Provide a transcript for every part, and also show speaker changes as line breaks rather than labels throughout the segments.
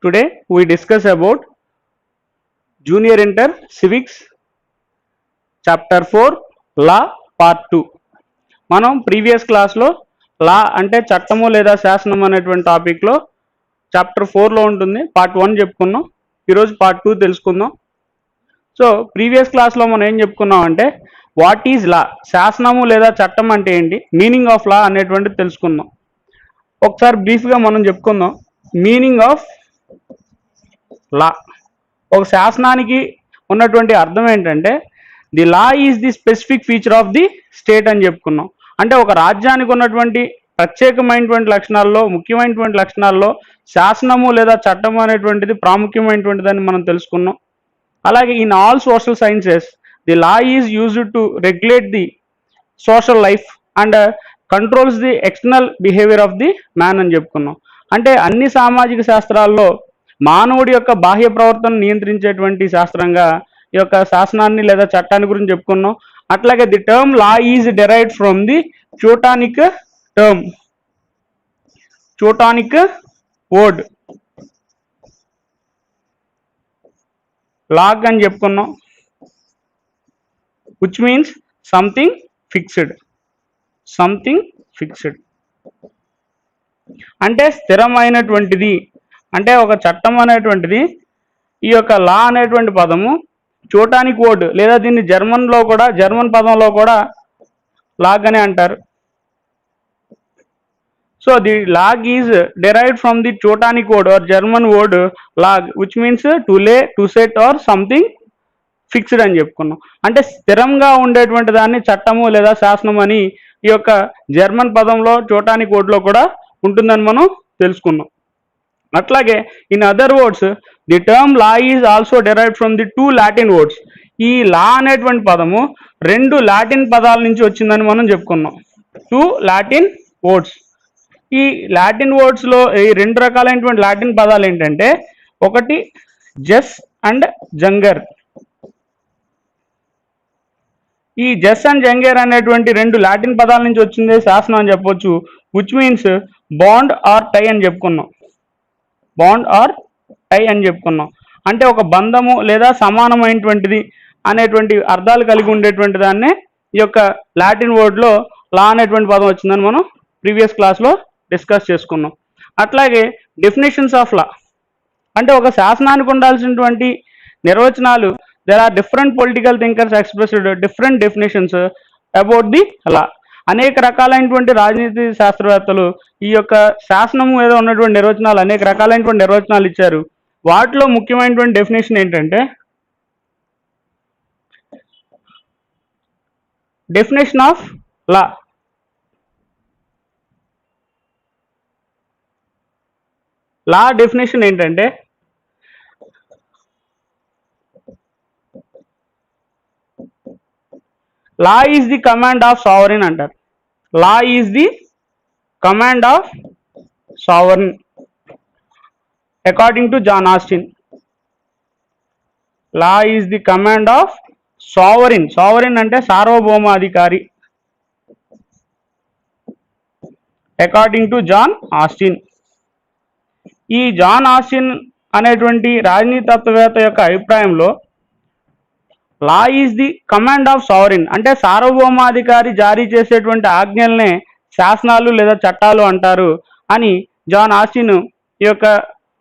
Today we discuss about Junior Inter Civics Chapter 4 Law Part 2. మనం previous క్లాస్లో లా అంటే చట్టము లేదా శాసనం అనేటువంటి టాపిక్లో చాప్టర్ 4లో ఉంటుంది. పార్ట్ 1 చెప్పుకున్నాం. ఈరోజు పార్ట్ 2 తెలుసుకుందాం. సో ప్రీవియస్ క్లాస్లో మనం ఏం చెప్పుకున్నాం అంటే వాట్ ఈజ్ లా, శాసనము లేదా చట్టం అంటే ఏంటి, మీనింగ్ ఆఫ్ లా అనేటువంటిది తెలుసుకుందాం. ఒకసారి బ్రీఫ్గా మనం చెప్పుకుందాం. మీనింగ్ ఆఫ్ లా, ఒక శాసనానికి ఉన్నటువంటి అర్థం ఏంటంటే the law is the specific feature of the state అని చెప్పుకున్నాం. అంటే ఒక రాజ్యానికి ఉన్నటువంటి ప్రత్యేకమైనటువంటి లక్షణాల్లో, ముఖ్యమైనటువంటి లక్షణాల్లో శాసనము లేదా చట్టము అనేటువంటిది ప్రాముఖ్యమైనటువంటిదని మనం తెలుసుకున్నాం. అలాగే in all social sciences the law is used to regulate the social life and controls the external behaviour of the man అని చెప్పుకున్నాం. అంటే అన్ని సామాజిక శాస్త్రాల్లో మానవుడి యొక్క బాహ్య ప్రవర్తన నియంత్రించేటువంటి శాస్త్రంగా ఈ యొక్క శాసనాన్ని లేదా చట్టాన్ని గురించి చెప్పుకున్నాం. అట్లాగే the term law is derived from the Teutonic term, Teutonic word lag అని చెప్పుకున్నాం, which means something fixed. Something fixed అంటే స్థిరమైనటువంటిది. అంటే ఒక చట్టం అనేటువంటిది, ఈ యొక్క లా అనేటువంటి పదము ట్యూటానిక్ వర్డ్ లేదా దీన్ని జర్మన్ పదంలో కూడా లాగ్ అని అంటారు. So the lag is derived from the Teutonic word or German word lag which means to lay, to set or something fixed అని చెప్పుకున్నాం. అంటే స్థిరంగా ఉండేటువంటి దాన్ని చట్టము లేదా శాసనం అని ఈ యొక్క జర్మన్ పదంలో ట్యూటానిక్ వర్డ్లో కూడా ఉంటుందని మనం తెలుసుకున్నాం. అట్లాగే in other words the term law is also derived from the 2 Latin words. ఈ లా అనేటువంటి పదము 2 లాటిన్ పదాల నుంచి వచ్చిందని మనం చెప్పుకున్నాం. 2 లాటిన్ వర్డ్స్. ఈ లాటిన్ వర్డ్స్లో ఈ 2 రకాలైనటువంటి లాటిన్ పదాలు ఏంటంటే, ఒకటి జస్ అండ్ జంగర్. ఈ జస్ అండ్ జంగర్ అనేటువంటి 2 లాటిన్ పదాల నుంచి వచ్చిందే శాసనం అని చెప్పొచ్చు. విచ్ మీన్స్ బాండ్ ఆర్ టై అని చెప్పుకున్నాం. బాండ్ ఆర్ టై అని చెప్పుకున్నాం. అంటే ఒక బంధము లేదా సమానమైనటువంటిది అనేటువంటి అర్థాలు కలిగి ఉండేటువంటి దాన్నే ఈ యొక్క లాటిన్ వర్డ్లో లా అనేటువంటి పదం వచ్చిందని మనం ప్రీవియస్ క్లాస్లో డిస్కస్ చేసుకున్నాం. అట్లాగే డెఫినేషన్స్ ఆఫ్ లా, అంటే ఒక శాసనానికి ఉండాల్సినటువంటి నిర్వచనాలు. There are different political thinkers expressed different definitions about the law. అనేక రకాలైనటువంటి రాజనీతి శాస్త్రవేత్తలు ఈ యొక్క శాసనము మీద ఉన్నటువంటి నిర్వచనాలు, అనేక రకాలైనటువంటి నిర్వచనాలు ఇచ్చారు. వాటిలో ముఖ్యమైనటువంటి డెఫినేషన్ ఏంటంటే definition of law. Law definition ఏంటంటే law is the command of sovereign అంటారు. Law is the command of sovereign according to John Austin. Law is the command of sovereign. Sovereign అంటే సార్వభౌమాధికారి అకార్డింగ్ టు జాన్ ఆస్టిన్. ఈ John Austin అనేటువంటి రాజనీతి తత్వవేత్త యొక్క అభిప్రాయంలో law is the command of sovereign అంటే సార్వభౌమాధికారి జారీ చేసేటువంటి ఆజ్ఞల్నే శాసనాలు లేదా చట్టాలు అంటారు అని జాన్ ఆస్టిన్ ఈ యొక్క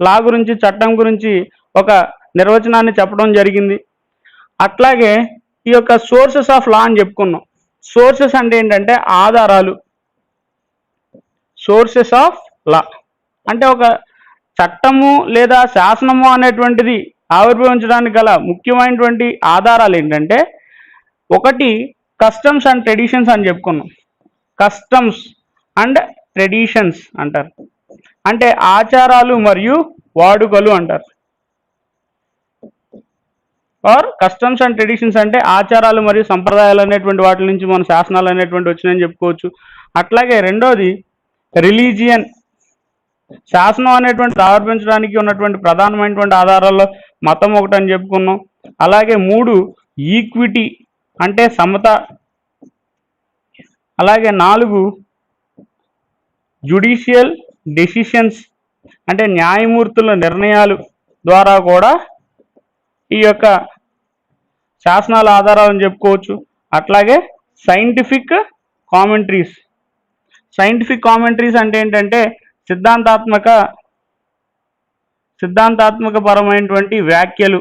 లా గురించి, చట్టం గురించి ఒక నిర్వచనాన్ని చెప్పడం జరిగింది. అట్లాగే ఈ యొక్క సోర్సెస్ ఆఫ్ లా అని చెప్పుకున్నాం. సోర్సెస్ అంటే ఏంటంటే ఆధారాలు. సోర్సెస్ ఆఫ్ లా అంటే ఒక చట్టము లేదా శాసనము అనేటువంటిది ఆవిర్భవించడానికి గల ముఖ్యమైనటువంటి ఆధారాలు ఏంటంటే, ఒకటి కస్టమ్స్ అండ్ ట్రెడిషన్స్ అని చెప్పుకున్నాం. కస్టమ్స్ అండ్ ట్రెడిషన్స్ అంటారు. అంటే ఆచారాలు మరియు వాడుకలు అంటారు. ఆర్ కస్టమ్స్ అండ్ ట్రెడిషన్స్ అంటే ఆచారాలు మరియు సంప్రదాయాలు అనేటువంటి వాటి నుంచి మన శాసనాలు అనేటువంటి వచ్చినాయని చెప్పుకోవచ్చు. అట్లాగే రెండోది రిలీజియన్. శాసనం అనేటువంటి ఆవిర్భించడానికి ఉన్నటువంటి ప్రధానమైనటువంటి ఆధారాల్లో మతం ఒకటని చెప్పుకున్నాం. అలాగే 3 ఈక్విటీ అంటే సమత. అలాగే 4 జ్యుడిషియల్ డెసిషన్స్ అంటే న్యాయమూర్తుల నిర్ణయాలు ద్వారా కూడా ఈ యొక్క శాసనాల ఆధారాలను చెప్పుకోవచ్చు. అట్లాగే సైంటిఫిక్ కామెంటరీస్. సైంటిఫిక్ కామెంటరీస్ అంటే ఏంటంటే సిద్ధాంతాత్మక పరమైనటువంటి వ్యాఖ్యలు.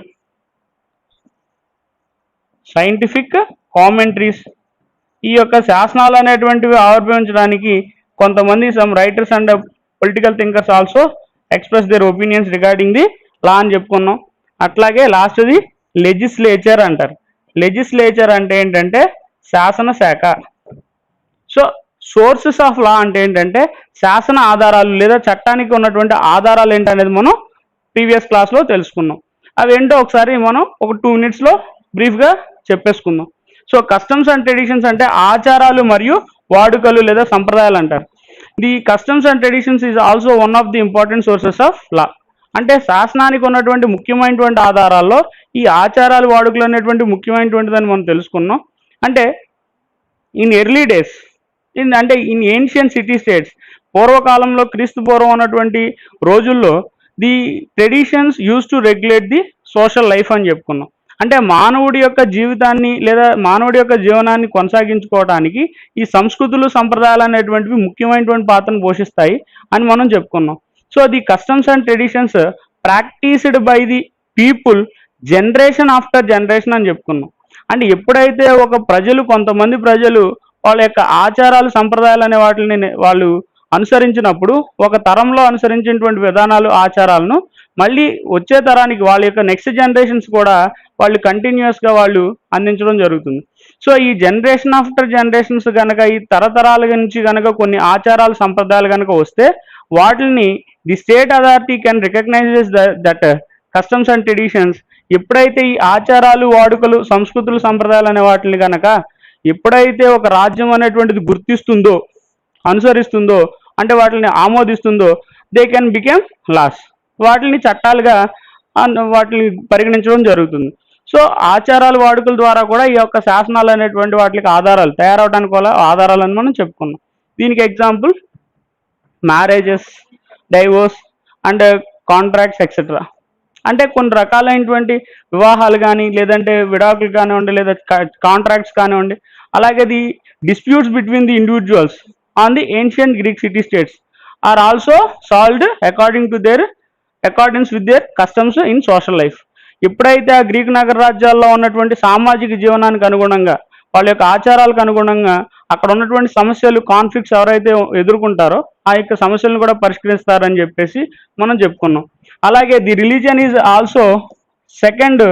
సైంటిఫిక్ కామెంటరీస్ ఈ యొక్క శాసనాలు అనేటువంటివి ఆవిర్భవించడానికి కొంతమంది some writers and political thinkers also express there opinions regarding the law అని చెప్పుకున్నాం. అట్లాగే లాస్ట్ది లెజిస్లేచర్ అంటారు. లెజిస్లేచర్ అంటే ఏంటంటే శాసనశాఖ. సో సోర్సెస్ ఆఫ్ లా అంటే ఏంటంటే శాసన ఆధారాలు లేదా చట్టానికి ఉన్నటువంటి ఆధారాలు ఏంటనేది మనం ప్రీవియస్ క్లాస్లో తెలుసుకున్నాం. అవి ఏంటో ఒకసారి మనం ఒక 2 minutesలో బ్రీఫ్గా చెప్పేసుకుందాం. సో కస్టమ్స్ అండ్ ట్రెడిషన్స్ అంటే ఆచారాలు మరియు వాడుకలు లేదా సంప్రదాయాలు అంటారు. The customs and traditions is also one of the important sources of law. అంటే శాసనానికి ఉన్నటువంటి ముఖ్యమైనటువంటి ఆధారాల్లో ఈ ఆచారాలు వాడుకలు అనేటువంటి ముఖ్యమైనటువంటిదని మనం తెలుసుకున్నాం. అంటే ఇన్ ఎర్లీ డేస్ అంటే ఇన్ ఏన్షియన్ సిటీ స్టేట్స్, పూర్వకాలంలో క్రీస్తు పూర్వం ఉన్నటువంటి రోజుల్లో the traditions use to regulate the social life అని చెప్పుకున్నాం. అంటే మానవుడి యొక్క జీవితాన్ని లేదా మానవుడి యొక్క జీవనాన్ని కొనసాగించుకోవడానికి ఈ సంస్కృతులు సంప్రదాయాలు అనేటువంటివి ముఖ్యమైనటువంటి పాత్రను పోషిస్తాయి అని మనం చెప్పుకున్నాం. So the customs and traditions practised by the people generation after generation అని చెప్పుకున్నాం. అంటే ఎప్పుడైతే కొంతమంది ప్రజలు వాళ్ళ యొక్క ఆచారాలు సంప్రదాయాలు అనే వాటిని వాళ్ళు అనుసరించినప్పుడు ఒక తరంలో అనుసరించినటువంటి విధానాలు ఆచారాలను మళ్ళీ వచ్చే తరానికి వాళ్ళ యొక్క నెక్స్ట్ జనరేషన్స్ కూడా వాళ్ళు కంటిన్యూస్గా వాళ్ళు అందించడం జరుగుతుంది. సో ఈ జనరేషన్ ఆఫ్టర్ జనరేషన్స్ కనుక ఈ తరతరాల నుంచి కనుక కొన్ని ఆచారాలు సంప్రదాయాలు కనుక వస్తే వాటిని the state authority can recognises that customs and traditions. ఎప్పుడైతే ఈ ఆచారాలు వాడుకలు సంస్కృతులు సంప్రదాయాలు అనే వాటిని కనుక ఎప్పుడైతే ఒక రాజ్యం అనేటువంటిది గుర్తిస్తుందో అనుసరిస్తుందో అంటే వాటిని ఆమోదిస్తుందో దే కెన్ బికెమ్ లాస్. వాటిని చట్టాలుగా వాటిని పరిగణించడం జరుగుతుంది. సో ఆచారాలు వాడుకల ద్వారా కూడా ఈ యొక్క శాసనాలు అనేటువంటి వాటికి ఆధారాలు తయారవడానికి వల్ల ఆధారాలని మనం చెప్పుకున్నాం. దీనికి example marriages, divorce and contracts etcetera. అంటే కొన్ని రకాలైనటువంటి వివాహాలు కానీ లేదంటే విడాకులు కానివ్వండి లేదా కాంట్రాక్ట్స్ కానివ్వండి, అలాగే the disputes between the individuals on the ancient Greek city states are also solved accordings with their customs in social life. ఎప్పుడైతే ఆ గ్రీకు నగర రాజ్యాల్లో ఉన్నటువంటి సామాజిక జీవనానికి అనుగుణంగా వాళ్ళ యొక్క ఆచారాలకు అనుగుణంగా అక్కడ ఉన్నటువంటి సమస్యలు కాన్ఫ్లిక్ట్స్ ఎవరైతే ఎదుర్కొంటారో ఆ యొక్క సమస్యలను కూడా పరిష్కరిస్తారని చెప్పేసి మనం చెప్పుకున్నాం. అలాగే the religion is also second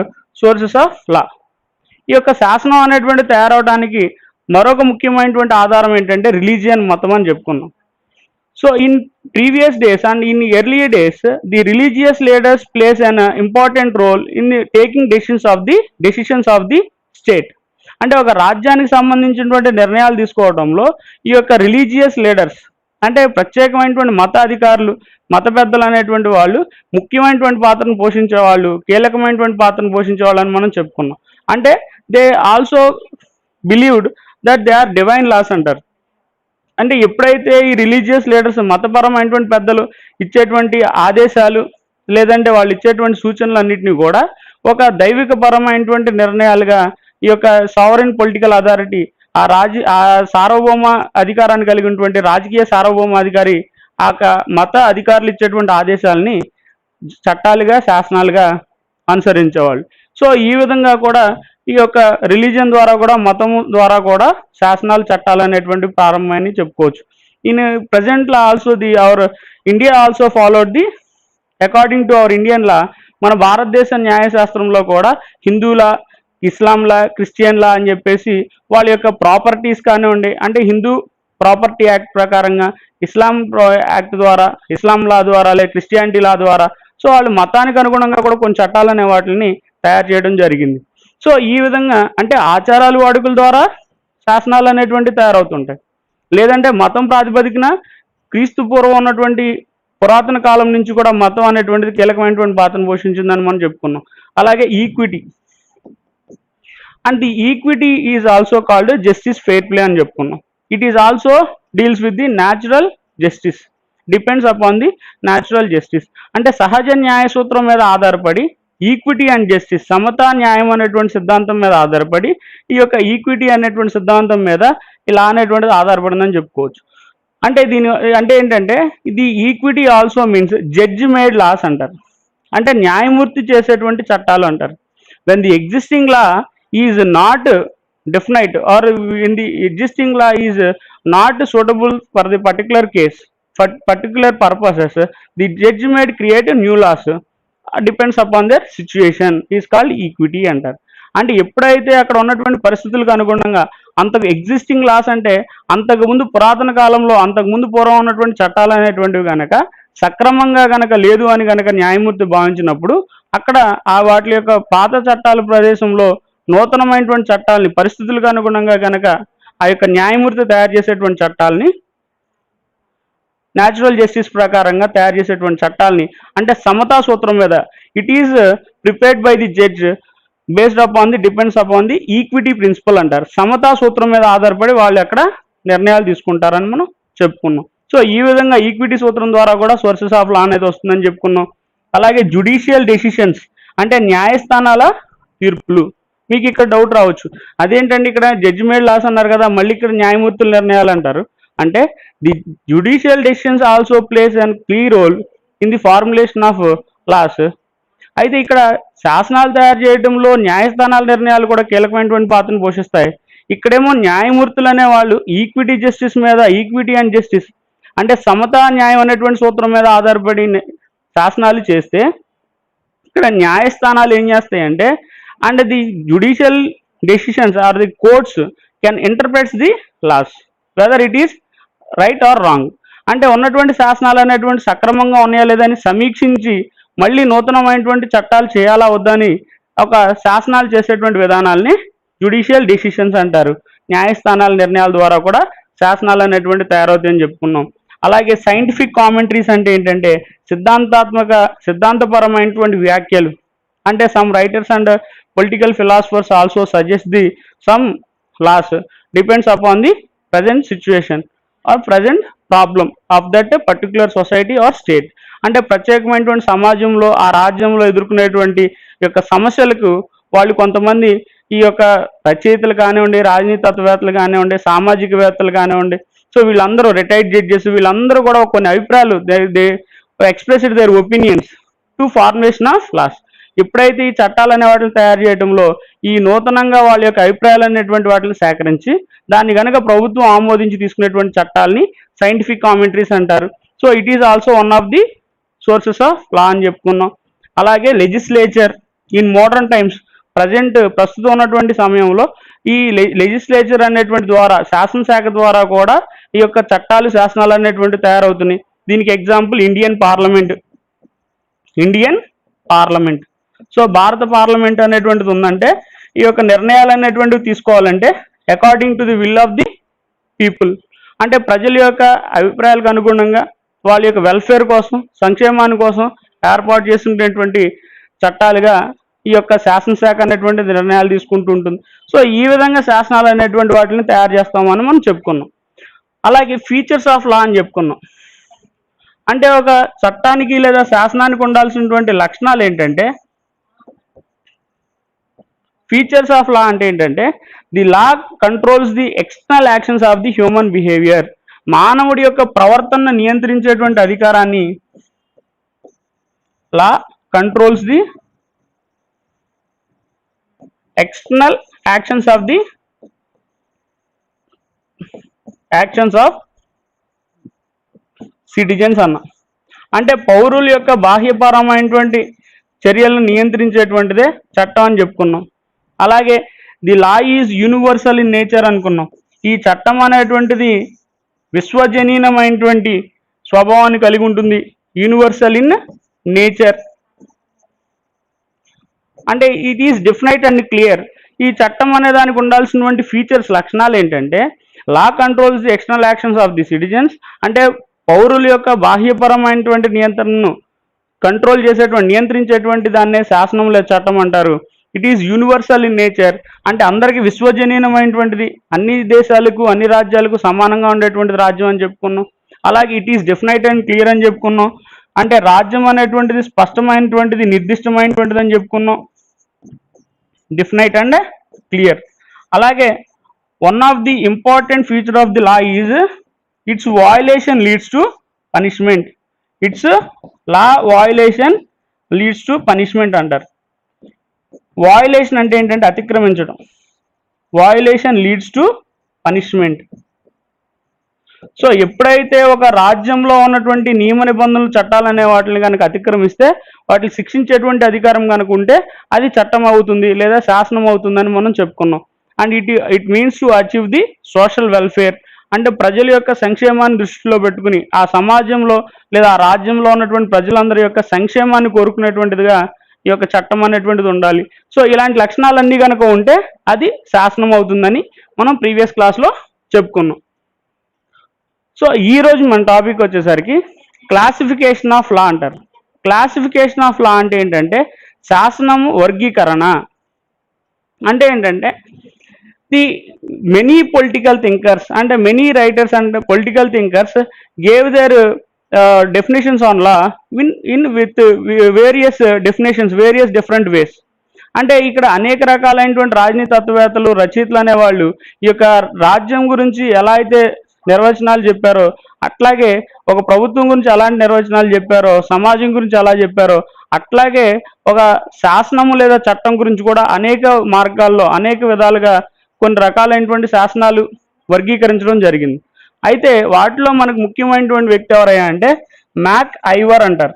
sources of law. ఈ యొక్క శాసనం అనేటువంటి తయారవడానికి మరొక ముఖ్యమైనటువంటి ఆధారం ఏంటంటే రిలీజియన్, మతం అని చెప్పుకున్నాం. So in previous days and in early days the religious leaders plays an important role in the taking decisions of the state. అంటే ఒక రాజ్యానికి సంబంధించినటువంటి నిర్ణయాలు తీసుకోవడంలో ఈ యొక్క రిలీజియస్ లీడర్స్ అంటే ప్రత్యేకమైనటువంటి మత అధికారులు, మత పెద్దలు అనేటువంటి వాళ్ళు ముఖ్యమైనటువంటి పాత్రను పోషించేవాళ్ళు, కీలకమైనటువంటి పాత్రను పోషించేవాళ్ళు అని మనం చెప్పుకున్నాం. అంటే they also believed that they are divine laws అంటారు. అంటే ఎప్పుడైతే ఈ రిలీజియస్ లీడర్స్ మతపరమైనటువంటి పెద్దలు ఇచ్చేటువంటి ఆదేశాలు లేదంటే వాళ్ళు ఇచ్చేటువంటి సూచనలు అన్నింటినీ కూడా ఒక దైవిక పరమైనటువంటి నిర్ణయాలుగా ఈ యొక్క సావరెన్ పొలిటికల్ అథారిటీ ఆ సార్వభౌమ అధికారాన్ని కలిగినటువంటి రాజకీయ సార్వభౌమ అధికారి ఆ మత అధికారులు ఇచ్చేటువంటి ఆదేశాలని చట్టాలుగా శాసనాలుగా అనుసరించేవాళ్ళు. సో ఈ విధంగా కూడా ఈ యొక్క రిలీజియన్ ద్వారా కూడా మతము ద్వారా కూడా శాసనాలు చట్టాలు అనేటువంటి ప్రారంభమని చెప్పుకోవచ్చు. ఇన్ ప్రజెంట్లో also our India also followed the according to our Indian law. మన భారతదేశ న్యాయశాస్త్రంలో కూడా హిందూలా, ఇస్లాంలా, క్రిస్టియన్లా అని చెప్పేసి వాళ్ళ యొక్క ప్రాపర్టీస్ కానివ్వండి, అంటే హిందూ ప్రాపర్టీ యాక్ట్ ప్రకారంగా, ఇస్లాం యాక్ట్ ద్వారా, ఇస్లాం లా ద్వారా లేదా క్రిస్టియానిటీ లా ద్వారా సో వాళ్ళు మతానికి అనుగుణంగా కూడా కొన్ని చట్టాలు అనే వాటిని తయారు చేయడం జరిగింది. సో ఈ విధంగా అంటే ఆచారాలు వాడుకల ద్వారా శాసనాలు అనేటువంటివి తయారవుతుంటాయి. లేదంటే మతం ప్రాతిపదికన క్రీస్తు పూర్వం ఉన్నటువంటి పురాతన కాలం నుంచి కూడా మతం అనేటువంటిది కీలకమైనటువంటి పాత్రను పోషించిందని మనం చెప్పుకున్నాం. అలాగే equity and the equity is also called justice fair play అని చెప్పుకున్నాం. It is also deals with the natural justice. Depends upon the natural justice. అంటే సహజ న్యాయ సూత్రం మీద ఆధారపడి ఈక్విటీ అండ్ జస్టిస్, సమతా న్యాయం అనేటువంటి సిద్ధాంతం మీద ఆధారపడి ఈ యొక్క ఈక్విటీ అనేటువంటి సిద్ధాంతం మీద ఇలా అనేటువంటిది ఆధారపడిందని చెప్పుకోవచ్చు. అంటే దీని అంటే ఏంటంటే ఇది equity also means judge made laws అంటారు. అంటే న్యాయమూర్తి చేసేటువంటి చట్టాలు అంటారు. When the existing law is not definite or in the existing law is not suitable for the particular case for particular purposes, the judge may create a new laws, depends upon their situation, is called equity అంటారు. అంటే ఎప్పుడైతే అక్కడ ఉన్నటువంటి పరిస్థితులకు అనుగుణంగా అంతకు existing loss అంటే అంతకుముందు పురాతన కాలంలో అంతకుముందు పూర్వం ఉన్నటువంటి చట్టాలు అనేటువంటివి కనుక సక్రమంగా కనుక లేదు అని కనుక న్యాయమూర్తి భావించినప్పుడు అక్కడ ఆ వాటి యొక్క పాత చట్టాల ప్రదేశంలో నూతనమైనటువంటి చట్టాలని పరిస్థితులకు అనుగుణంగా కనుక ఆ యొక్క న్యాయమూర్తి తయారు చేసేటువంటి చట్టాలని న్యాచురల్ జస్టిస్ ప్రకారంగా తయారు చేసేటువంటి చట్టాలని అంటే సమతా సూత్రం మీద it is prepared by the judge based upon the depends upon the equity principle అంటారు. సమతా సూత్రం మీద ఆధారపడి వాళ్ళు ఎక్కడ నిర్ణయాలు తీసుకుంటారని మనం చెప్పుకున్నాం. సో ఈ విధంగా ఈక్విటీ సూత్రం ద్వారా కూడా సోర్సెస్ ఆఫ్ లా అనేది వస్తుందని చెప్పుకున్నాం. అలాగే జుడిషియల్ డెసిషన్స్ అంటే న్యాయస్థానాల తీర్పులు. మీకు ఇక్కడ డౌట్ రావచ్చు, అదేంటండి ఇక్కడ జడ్జిమెంట్ లాస్ అన్నారు కదా, మళ్ళీ ఇక్కడ న్యాయమూర్తుల నిర్ణయాలు అంటారు. అంటే the judicial decisions also plays and key role in the formulation of laws. అయితే ఇక్కడ శాసనాలు తయారు చేయడంలో న్యాయస్థానాల నిర్ణయాలు కూడా కీలకమైనటువంటి పాత్రను పోషిస్తాయి. ఇక్కడేమో న్యాయమూర్తులు అనే వాళ్ళు ఈక్విటీ జస్టిస్ మీద, ఈక్విటీ అండ్ జస్టిస్ అంటే సమతా న్యాయం అనేటువంటి సూత్రం మీద ఆధారపడి శాసనాలు చేస్తే ఇక్కడ న్యాయస్థానాలు ఏం చేస్తాయంటే and the judicial decisions or the courts can interpret the laws whether it is right or wrong. అంటే ఉన్నటువంటి శాసనాలు అనేటువంటి సక్రమంగా ఉన్నాయా లేదని సమీక్షించి మళ్ళీ నూతనమైనటువంటి చట్టాలు చేయాలా వద్దని ఒక శాసనాలు చేసేటువంటి విధానాలని జ్యుడిషియల్ డెసిషన్స్ అంటారు. న్యాయస్థానాల నిర్ణయాల ద్వారా కూడా శాసనాలు అనేటువంటి తయారవుతాయని చెప్పుకున్నాం. అలాగే సైంటిఫిక్ కామెంటరీస్ అంటే ఏంటంటే సిద్ధాంతపరమైనటువంటి వ్యాఖ్యలు. అంటే some writers and political philosophers also suggest the some laws depends upon the present situation or present problem of that particular society or state. అంటే ప్రత్యేకమైనటువంటి సమాజంలో ఆ రాజ్యంలో ఎదుర్కొనేటువంటి యొక్క సమస్యలకు వాళ్ళు కొంతమంది ఈ యొక్క రచయితలు కానివ్వండి, రాజనీతివేత్తలు కానివ్వండి, సామాజికవేత్తలు కానివ్వండి, సో వీళ్ళందరూ రిటైర్డ్ జడ్జెస్ వీళ్ళందరూ కూడా కొన్ని అభిప్రాయాలు they expressed their opinions to formation of laws. ఎప్పుడైతే ఈ చట్టాలు అనే వాటిని తయారు చేయడంలో ఈ నూతనంగా వాళ్ళ యొక్క అభిప్రాయాలు అనేటువంటి వాటిని సేకరించి దాన్ని కనుక ప్రభుత్వం ఆమోదించి తీసుకునేటువంటి చట్టాలని సైంటిఫిక్ కామెంటరీస్ అంటారు. So it is also one of the sources of law అని చెప్పుకున్నాం. అలాగే లెజిస్లేచర్ ఇన్ మోడర్న్ టైమ్స్ ప్రస్తుతం ఉన్నటువంటి సమయంలో ఈ లెజిస్లేచర్ అనేటువంటి ద్వారా శాసనశాఖ ద్వారా కూడా ఈ యొక్క చట్టాలు శాసనాలు అనేటువంటి తయారవుతున్నాయి. దీనికి ఎగ్జాంపుల్ ఇండియన్ పార్లమెంట్. సో భారత పార్లమెంట్ అనేటువంటిది ఉందంటే ఈ యొక్క నిర్ణయాలు అనేటువంటివి తీసుకోవాలంటే according to the will of the people అంటే ప్రజల యొక్క అభిప్రాయాలకు అనుగుణంగా వాళ్ళ యొక్క వెల్ఫేర్ కోసం, సంక్షేమాని కోసం ఏర్పాటు చేసినటువంటి చట్టాలుగా ఈ యొక్క శాసనశాఖ అనేటువంటి నిర్ణయాలు తీసుకుంటూ ఉంటుంది. సో ఈ విధంగా శాసనాలు అనేటువంటి వాటిని తయారు చేస్తామని మనం చెప్పుకున్నాం. అలాగే ఫీచర్స్ ఆఫ్ లా అని చెప్పుకున్నాం. అంటే ఒక చట్టానికి లేదా శాసనానికి ఉండాల్సినటువంటి లక్షణాలు ఏంటంటే ఫీచర్స్ ఆఫ్ లా అంటే ఏంటంటే the law controls the external actions of the human behaviour. మానవుడి యొక్క ప్రవర్తనను నియంత్రించేటువంటి అధికారాన్ని law controls the external actions of citizens అన్న. అంటే పౌరుల యొక్క బాహ్యపరమైనటువంటి చర్యలను నియంత్రించేటువంటిదే చట్టం అని చెప్పుకున్నాం. అలాగే the law is universal in nature అనుకున్నాం. ఈ చట్టం అనేటువంటిది విశ్వజనీనమైనటువంటి స్వభావాన్ని కలిగి ఉంటుంది. యూనివర్సల్ ఇన్ నేచర్ అంటే it is definite and clear. ఈ చట్టం అనే దానికి ఉండాల్సినటువంటి ఫీచర్స్ లక్షణాలు ఏంటంటే law controls the external actions of the citizens. అంటే పౌరుల యొక్క బాహ్యపరమైనటువంటి నియంత్రణను నియంత్రించేటువంటి దాన్నే శాసనం లేదా చట్టం అంటారు. It is universal in nature అంటే అందరికీ విశ్వజనీయమైనటువంటిది, అన్ని దేశాలకు అన్ని రాజ్యాలకు సమానంగా ఉండేటువంటిది రాజ్యం అని చెప్పుకున్నాం. అలాగే it is definite and clear అని చెప్పుకున్నాం. అంటే రాజ్యం అనేటువంటిది స్పష్టమైనటువంటిది, నిర్దిష్టమైనటువంటిది అని చెప్పుకున్నాం. Definite and clear. అలాగే one of the important feature of the law is its violation leads to punishment. Its law violation leads to punishment అంటారు. వయలేషన్ అంటే ఏంటంటే అతిక్రమించడం. Violation leads to punishment. So ఎప్పుడైతే ఒక రాజ్యంలో ఉన్నటువంటి నియమ నిబంధనలు, చట్టాలు అనే వాటిని కనుక అతిక్రమిస్తే వాటిని శిక్షించేటువంటి అధికారం కనుక ఉంటే అది చట్టం అవుతుంది లేదా శాసనం అవుతుందని మనం చెప్పుకున్నాం. And it means to achieve the social welfare. అంటే ప్రజల యొక్క సంక్షేమాన్ని దృష్టిలో పెట్టుకుని ఆ సమాజంలో లేదా ఆ రాజ్యంలో ఉన్నటువంటి ప్రజలందరి యొక్క సంక్షేమాన్ని కోరుకునేటువంటిదిగా ఈ యొక్క చట్టం అనేటువంటిది ఉండాలి. సో ఇలాంటి లక్షణాలన్నీ కనుక ఉంటే అది శాసనం అవుతుందని మనం ప్రీవియస్ క్లాస్లో చెప్పుకున్నాం. సో ఈరోజు మన టాపిక్ వచ్చేసరికి క్లాసిఫికేషన్ ఆఫ్ లా అంటారు. క్లాసిఫికేషన్ ఆఫ్ లా అంటే ఏంటంటే శాసనం వర్గీకరణ. అంటే ఏంటంటే ది మెనీ పొలిటికల్ థింకర్స్ అంటే many writers and political thinkers gave there definitions on law in with various definitions, various different ways. అంటే ఇక్కడ అనేక రకాలైనటువంటి రాజనీతి తత్వవేత్తలు, రచయితలు అనేవాళ్ళు ఈ యొక్క రాజ్యం గురించి ఎలా అయితే నిర్వచనాలు చెప్పారో, అట్లాగే ఒక ప్రభుత్వం గురించి ఎలాంటి నిర్వచనాలు చెప్పారో, సమాజం గురించి ఎలా చెప్పారో, అట్లాగే ఒక శాసనము లేదా చట్టం గురించి కూడా అనేక మార్గాల్లో అనేక విధాలుగా కొన్ని రకాలైనటువంటి శాసనాలు వర్గీకరించడం జరిగింది. అయితే వాటిలో మనకు ముఖ్యమైనటువంటి వ్యక్తి ఎవరయ్యా అంటే మ్యాక్ ఐవర్ అంటారు.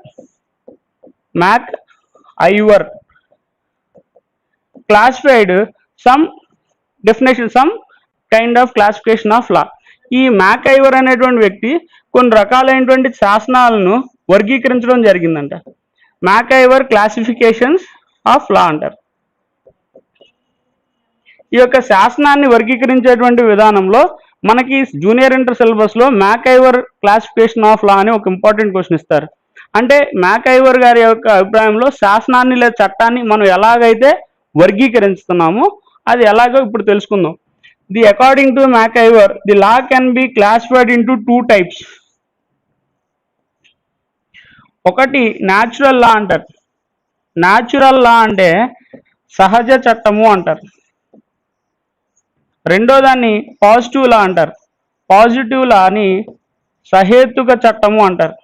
MacIver classified some definition, some kind of classification of law. ఈ మ్యాక్ ఐవర్ అనేటువంటి వ్యక్తి కొన్ని రకాలైనటువంటి శాసనాలను వర్గీకరించడం జరిగిందంట. మ్యాక్ ఐవర్ క్లాసిఫికేషన్స్ ఆఫ్ లా అంటారు. ఈ యొక్క శాసనాన్ని వర్గీకరించేటువంటి విధానంలో మనకి జూనియర్ ఇంటర్ సిలబస్లో మ్యాక్ ఐవర్ క్లాసిఫికేషన్ ఆఫ్ లా అని ఒక ఇంపార్టెంట్ క్వశ్చన్ ఇస్తారు. అంటే మ్యాక్ ఐవర్ గారి యొక్క అభిప్రాయంలో శాసనాన్ని లేదా చట్టాన్ని మనం ఎలాగైతే వర్గీకరిస్తున్నామో అది ఎలాగో ఇప్పుడు తెలుసుకుందాం. According to Mac Ivor, the law can be classified into two types. ఒకటి న్యాచురల్ లా అంటారు. న్యాచురల్ లా అంటే సహజ చట్టము అంటారు. రెండో దాన్ని పాజిటివ్ లా అంటారు. పాజిటివ్ లాని సహేతుక చట్టము అంటారు.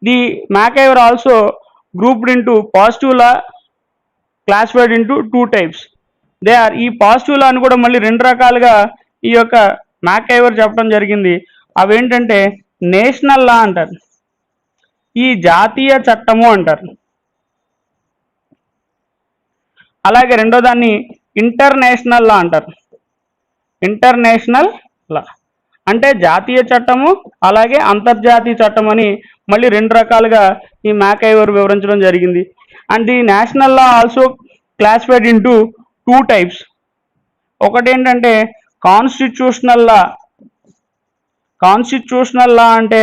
The Mac Ivor also grouped into positive law, classified into two types. ఈ పాజిటివ్ లాని కూడా మళ్ళీ రెండు రకాలుగా ఈ యొక్క మ్యాక్ ఐవర్ చెప్పడం జరిగింది. అవేంటంటే నేషనల్ లా అంటారు, ఈ జాతీయ చట్టము అంటారు. అలాగే రెండో దాన్ని ఇంటర్నేషనల్ లా అంటారు. ఇంటర్నేషనల్ లా అంటే జాతీయ చట్టము అలాగే అంతర్జాతీయ చట్టం అని మళ్ళీ రెండు రకాలుగా ఈ మ్యాక్ ఐవర్ వివరించడం జరిగింది. And the national law also classified into two types. ఒకటి ఏంటంటే కాన్స్టిట్యూషనల్ లా. కాన్స్టిట్యూషనల్ లా అంటే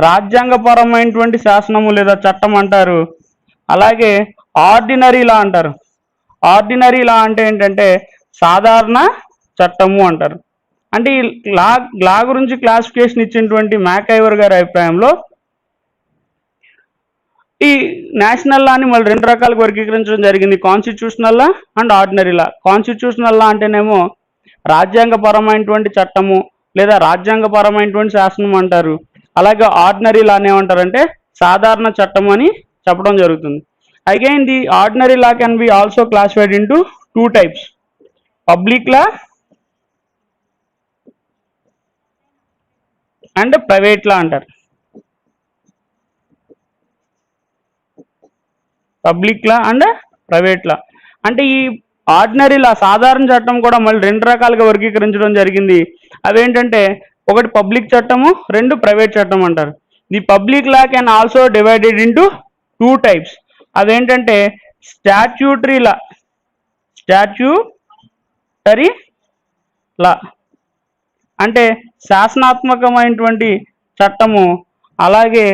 రాజ్యాంగపరమైనటువంటి శాసనము లేదా చట్టం అంటారు. అలాగే ఆర్డినరీ లా అంటారు. ఆర్డినరీ లా అంటే ఏంటంటే సాధారణ చట్టము అంటారు. అంటే ఈ లా గురించి క్లాసిఫికేషన్ ఇచ్చినటువంటి మ్యాక్ ఐవర్ గారి అభిప్రాయంలో ఈ నేషనల్ లాని మళ్ళీ రెండు రకాలుగా వర్గీకరించడం జరిగింది, constitutional law and ordinary law. Constitutional law అంటేనేమో రాజ్యాంగపరమైనటువంటి చట్టము లేదా రాజ్యాంగపరమైనటువంటి శాసనం అంటారు. అలాగే ఆర్డినరీ లాని ఏమంటారంటే సాధారణ చట్టం అని చెప్పడం జరుగుతుంది. Again the ordinary law can be also classified into two types, public law and private law అంటారు. Public law and private law అంటే ఈ ఆర్డినరీ లా సాధారణ చట్టం కూడా మళ్ళీ రెండు రకాలుగా వర్గీకరించడం జరిగింది. అవేంటంటే ఒకటి పబ్లిక్ చట్టము, రెండు ప్రైవేట్ చట్టం అంటారు. The public law can also divided into two types. అవేంటంటే స్టాట్యూటరీ లా, స్టాట్యూటరీ లా అంటే శాసనాత్మకమైనటువంటి చట్టము, అలాగే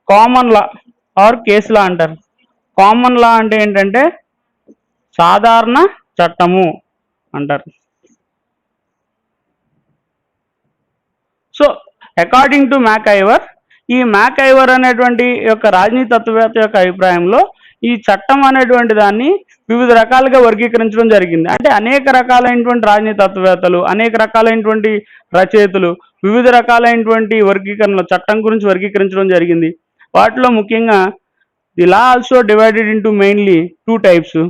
కామన్ లా ఆర్ కేసు లా అంటారు. కామన్ లా అంటే ఏంటంటే సాధారణ చట్టము అంటారు. అకార్డింగ్ టు మ్యాక్ఐవర్, ఈ మ్యాక్ఐవర్ అనేటువంటి యొక్క రాజనీతి తత్వవేత్త యొక్క అభిప్రాయంలో ఈ చట్టం అనేటువంటి దాన్ని వివిధ రకాలుగా వర్గీకరించడం జరిగింది. అంటే అనేక రకాలైనటువంటి రాజనీతి తత్వవేత్తలు, అనేక రకాలైనటువంటి రచయితలు వివిధ రకాలైనటువంటి వర్గీకరణలు చట్టం గురించి వర్గీకరించడం జరిగింది. వాటిలో ముఖ్యంగా the law also divided into mainly 2 types,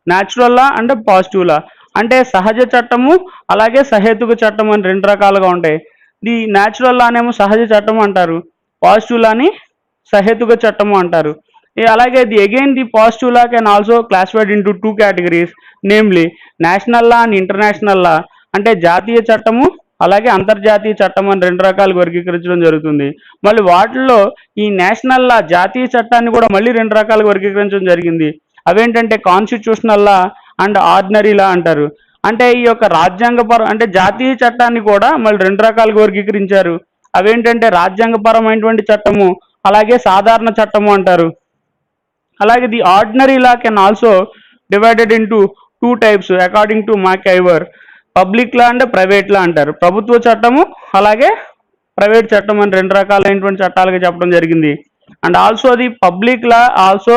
natural law and positive law. అంటే సహజ చట్టము అలాగే సహేతుక చట్టం అని 2 రకాలుగా ఉంటాయి. ది న్యాచురల్ లానేమో సహజ చట్టం అంటారు, పాజిటివ్ లాని సహేతుక చట్టము అంటారు. అలాగే the positive law can also classified into 2 categories, namely national law and international లా. అంటే జాతీయ చట్టము అలాగే అంతర్జాతీయ చట్టం అని 2 రకాలుగా వర్గీకరించడం జరుగుతుంది. మళ్ళీ వాటిల్లో ఈ నేషనల్ లా జాతీయ చట్టాన్ని కూడా మళ్ళీ 2 రకాలుగా వర్గీకరించడం జరిగింది. అవేంటంటే constitutional law and ordinary law అంటారు. అంటే ఈ యొక్క రాజ్యాంగపరం అంటే జాతీయ చట్టాన్ని కూడా మళ్ళీ 2 రకాలుగా వర్గీకరించారు. అవేంటంటే రాజ్యాంగపరమైనటువంటి చట్టము అలాగే సాధారణ చట్టము అంటారు. అలాగే the ordinary law can also divided into 2 types according to MacIver, public law and private law అంటారు. ప్రభుత్వ చట్టము అలాగే ప్రైవేట్ చట్టం అని 2 రకాలైనటువంటి చట్టాలుగా చెప్పడం జరిగింది. And also the public law also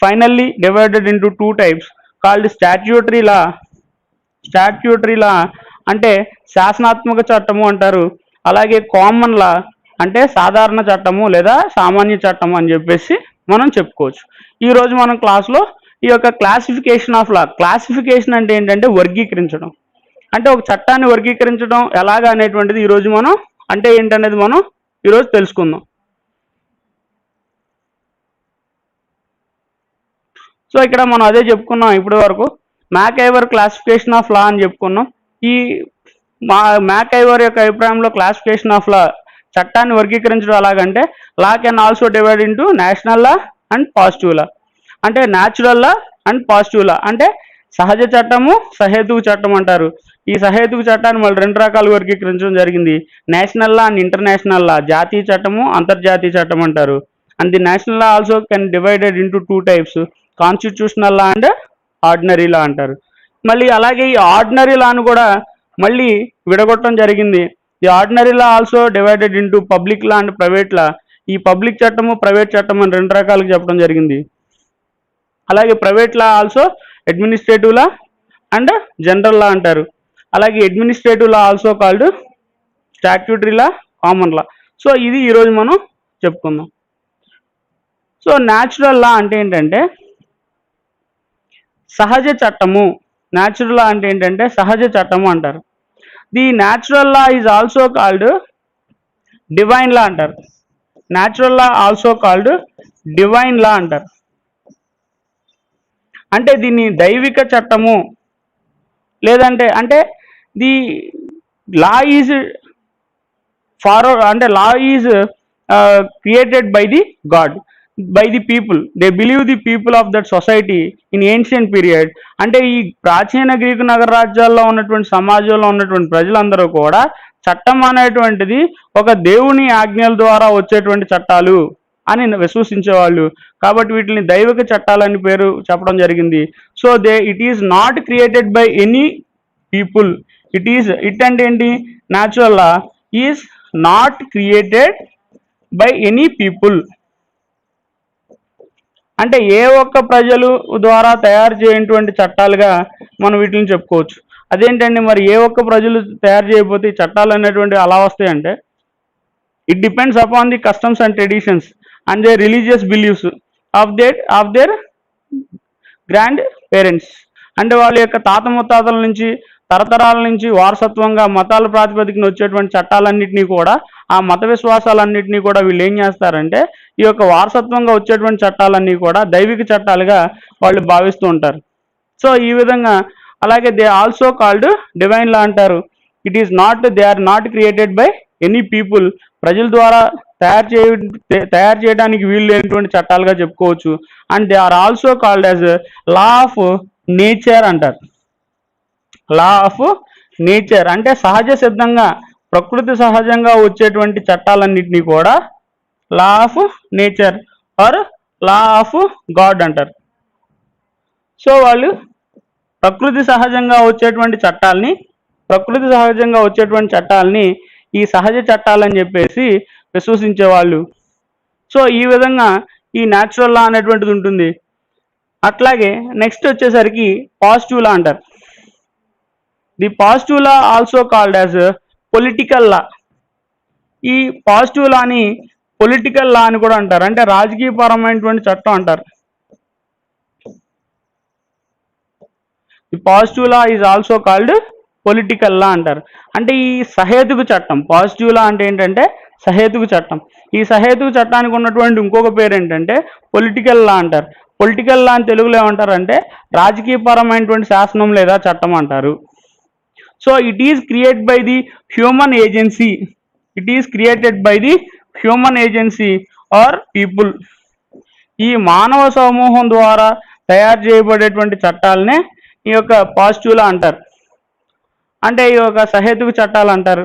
finally divided into 2 types called statutory law. Statutory law అంటే శాసనాత్మక చట్టము అంటారు. అలాగే కామన్ లా అంటే సాధారణ చట్టము లేదా సామాన్య చట్టము అని చెప్పేసి మనం చెప్పుకోవచ్చు. ఈరోజు మనం క్లాస్లో ఈ యొక్క క్లాసిఫికేషన్ ఆఫ్ లా, క్లాసిఫికేషన్ అంటే ఏంటంటే వర్గీకరించడం, అంటే ఒక చట్టాన్ని వర్గీకరించడం ఎలాగా అనేటువంటిది ఈరోజు మనం అంటే ఏంటనేది మనం ఈరోజు తెలుసుకుందాం. సో ఇక్కడ మనం అదే చెప్పుకున్నాం ఇప్పటి వరకు, మ్యాక్ఐవర్ క్లాసిఫికేషన్ ఆఫ్ లా అని చెప్పుకున్నాం. ఈ మ్యాక్ఐవర్ యొక్క అభిప్రాయంలో క్లాసిఫికేషన్ ఆఫ్ లా చట్టాన్ని వర్గీకరించడం ఎలాగంటే law can also divide into national law and positive law. అంటే natural law and positive law అంటే సహజ చట్టము సహేతుక చట్టం అంటారు. ఈ సహేతుక చట్టాన్ని మళ్ళీ 2 రకాలు వర్గీకరించడం జరిగింది, national law and international law, జాతీయ చట్టము అంతర్జాతీయ చట్టం అంటారు. And the national law also can divided into 2 types, constitutional law and ordinary law అంటారు. మళ్ళీ అలాగే ఈ ఆర్డినరీ లాను కూడా మళ్ళీ విడగొట్టడం జరిగింది. The ordinary law also divided into public law and private law. ఈ పబ్లిక్ చట్టము ప్రైవేట్ చట్టం అని 2 రకాలుగా చెప్పడం జరిగింది. అలాగే private law also administrative law and general law అంటారు. అలాగే administrative law also called statutory law, common law. So ఇది ఈరోజు మనం చెప్పుకుందాం. సో న్యాచురల్ లా అంటే ఏంటంటే సహజ చట్టము. న్యాచురల్ లా అంటే ఏంటంటే సహజ చట్టము అంటారు. The natural law is also called divine law అంటారు. Natural law also called divine law అంటారు. అంటే దీన్ని దైవిక చట్టము లేదంటే అంటే ది లా ఈజ్ ఫార్వర్డ్ అంటే law is created by the God, by the people, they believe the people of that society in ancient period. అంటే ఈ ప్రాచీన గ్రీకు నగర రాజ్యాల్లో ఉన్నటువంటి సమాజంలో ఉన్నటువంటి ప్రజలందరూ కూడా చట్టం అనేటువంటిది ఒక దేవుని ఆజ్ఞల ద్వారా వచ్చేటువంటి చట్టాలు అని విశ్వసించేవాళ్ళు. కాబట్టి వీటిని దైవిక చట్టాలని పేరు చెప్పడం జరిగింది. So it is not created by any people. It అంటే ఏంటి, natural law is not created by any people. అంటే ఏ ఒక్క ప్రజలు ద్వారా తయారు చేయనటువంటి చట్టాలుగా మనం వీటిని చెప్పుకోవచ్చు. అదేంటండి మరి ఏ ఒక్క ప్రజలు తయారు చేయకపోతే ఈ చట్టాలు అనేటువంటి అలా వస్తాయంటే it depends upon the customs and traditions and they religious beliefs of their grand parents. అంటే వాళ్ళ యొక్క తాత ముత్తాతల నుంచి తరతరాల నుంచి వారసత్వంగా మతాల ప్రాతిపదికన వచ్చేటువంటి చట్టాలన్నింటినీ కూడా ఆ మత విశ్వాసాలన్నింటినీ కూడా వీళ్ళు ఏం చేస్తారంటే ఈ యొక్క వారసత్వంగా వచ్చేటువంటి చట్టాలన్నీ కూడా దైవిక చట్టాలుగా వాళ్ళు భావిస్తూ ఉంటారు. సో ఈ విధంగా అలాగే they also called divine law అంటారు. They are not created by any people. ప్రజల ద్వారా తయారు చేయడానికి వీలు లేనటువంటి చట్టాలుగా చెప్పుకోవచ్చు. And they are also called as law of nature అంటారు. లా ఆఫ్ నేచర్ అంటే సహజ సిద్ధంగా ప్రకృతి సహజంగా వచ్చేటువంటి చట్టాలన్నింటినీ కూడా law of nature or law of God అంటారు. సో వాళ్ళు ప్రకృతి సహజంగా వచ్చేటువంటి చట్టాలని ఈ సహజ చట్టాలని చెప్పేసి విశ్వసించేవాళ్ళు. సో ఈ విధంగా ఈ న్యాచురల్ లా అనేటువంటిది ఉంటుంది. అట్లాగే నెక్స్ట్ వచ్చేసరికి పాజిటివ్ లా అంటారు. The positive law also called as political law. ఈ పాజిటివ్ లాని పొలిటికల్ లా అని కూడా అంటారు, అంటే రాజకీయపరమైనటువంటి చట్టం అంటారు. The positive law is also called political law అంటారు. అంటే ఈ సహేతుక చట్టం, పాజిటివ్ లా అంటే ఏంటంటే సహేతుక చట్టం. ఈ సహేతుక చట్టానికి ఉన్నటువంటి ఇంకొక పేరు ఏంటంటే పొలిటికల్ లా అంటారు. పొలిటికల్ లా అని తెలుగులో ఏమంటారంటే రాజకీయపరమైనటువంటి శాసనం లేదా చట్టం అంటారు. So it is create by the human agency, it is created by the human agency or people. ఈ మానవ సమూహం ద్వారా తయారు చేయబడేటువంటి చట్టాలనే ఈ యొక్క పాజిటివ్ లా అంటారు, అంటే ఈ యొక్క సహేతుక చట్టాలు అంటారు.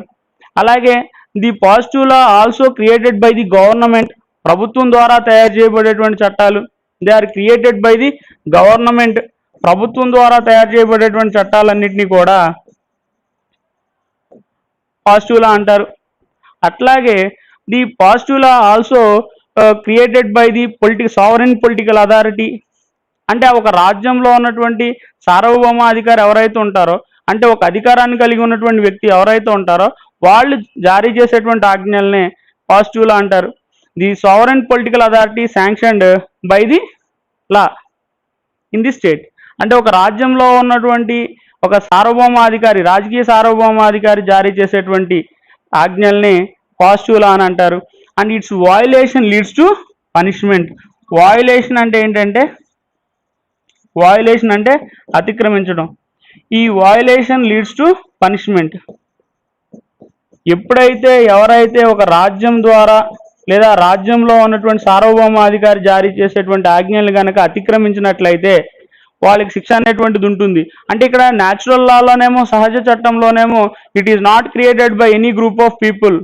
అలాగే the positive law also created by the government, ప్రభుత్వం ద్వారా తయారు చేయబడేటువంటి చట్టాలు. They are created by the government, ప్రభుత్వం ద్వారా తయారు చేయబడేటువంటి చట్టాలన్నింటినీ కూడా పాజిటివ్ లా అంటారు. అట్లాగే the positive law also created by the sovereign political authority, అంటే ఒక రాజ్యంలో ఉన్నటువంటి సార్వభౌమాధికారి ఎవరైతే ఉంటారో, అంటే ఒక అధికారాన్ని కలిగి ఉన్నటువంటి వ్యక్తి ఎవరైతే ఉంటారో వాళ్ళు జారీ చేసేటువంటి ఆజ్ఞల్ని పాజిటివ్ లా అంటారు. The sovereign political authority sanctioned by the law in the state, అంటే ఒక రాజ్యంలో ఉన్నటువంటి ఒక సార్వభౌమాధికారి, రాజకీయ సార్వభౌమాధికారి జారీ చేసేటువంటి ఆజ్ఞల్ని పాజిటివ్ లా అని అంటారు. And it's violation leads to punishment. Violation అంటే ఏంటంటే, వయలేషన్ అంటే అతిక్రమించడం. ఈ వయలేషన్ లీడ్స్ టు పనిష్మెంట్. ఎప్పుడైతే ఎవరైతే ఒక రాజ్యం ద్వారా లేదా రాజ్యంలో ఉన్నటువంటి సార్వభౌమాధికారి జారీ చేసేటువంటి ఆజ్ఞలు కనుక అతిక్రమించినట్లయితే వాళ్ళకి శిక్ష అనేటువంటిది ఉంటుంది. అంటే ఇక్కడ న్యాచురల్ లాలోనేమో సహజ చట్టంలోనేమో it is not created by any group of people,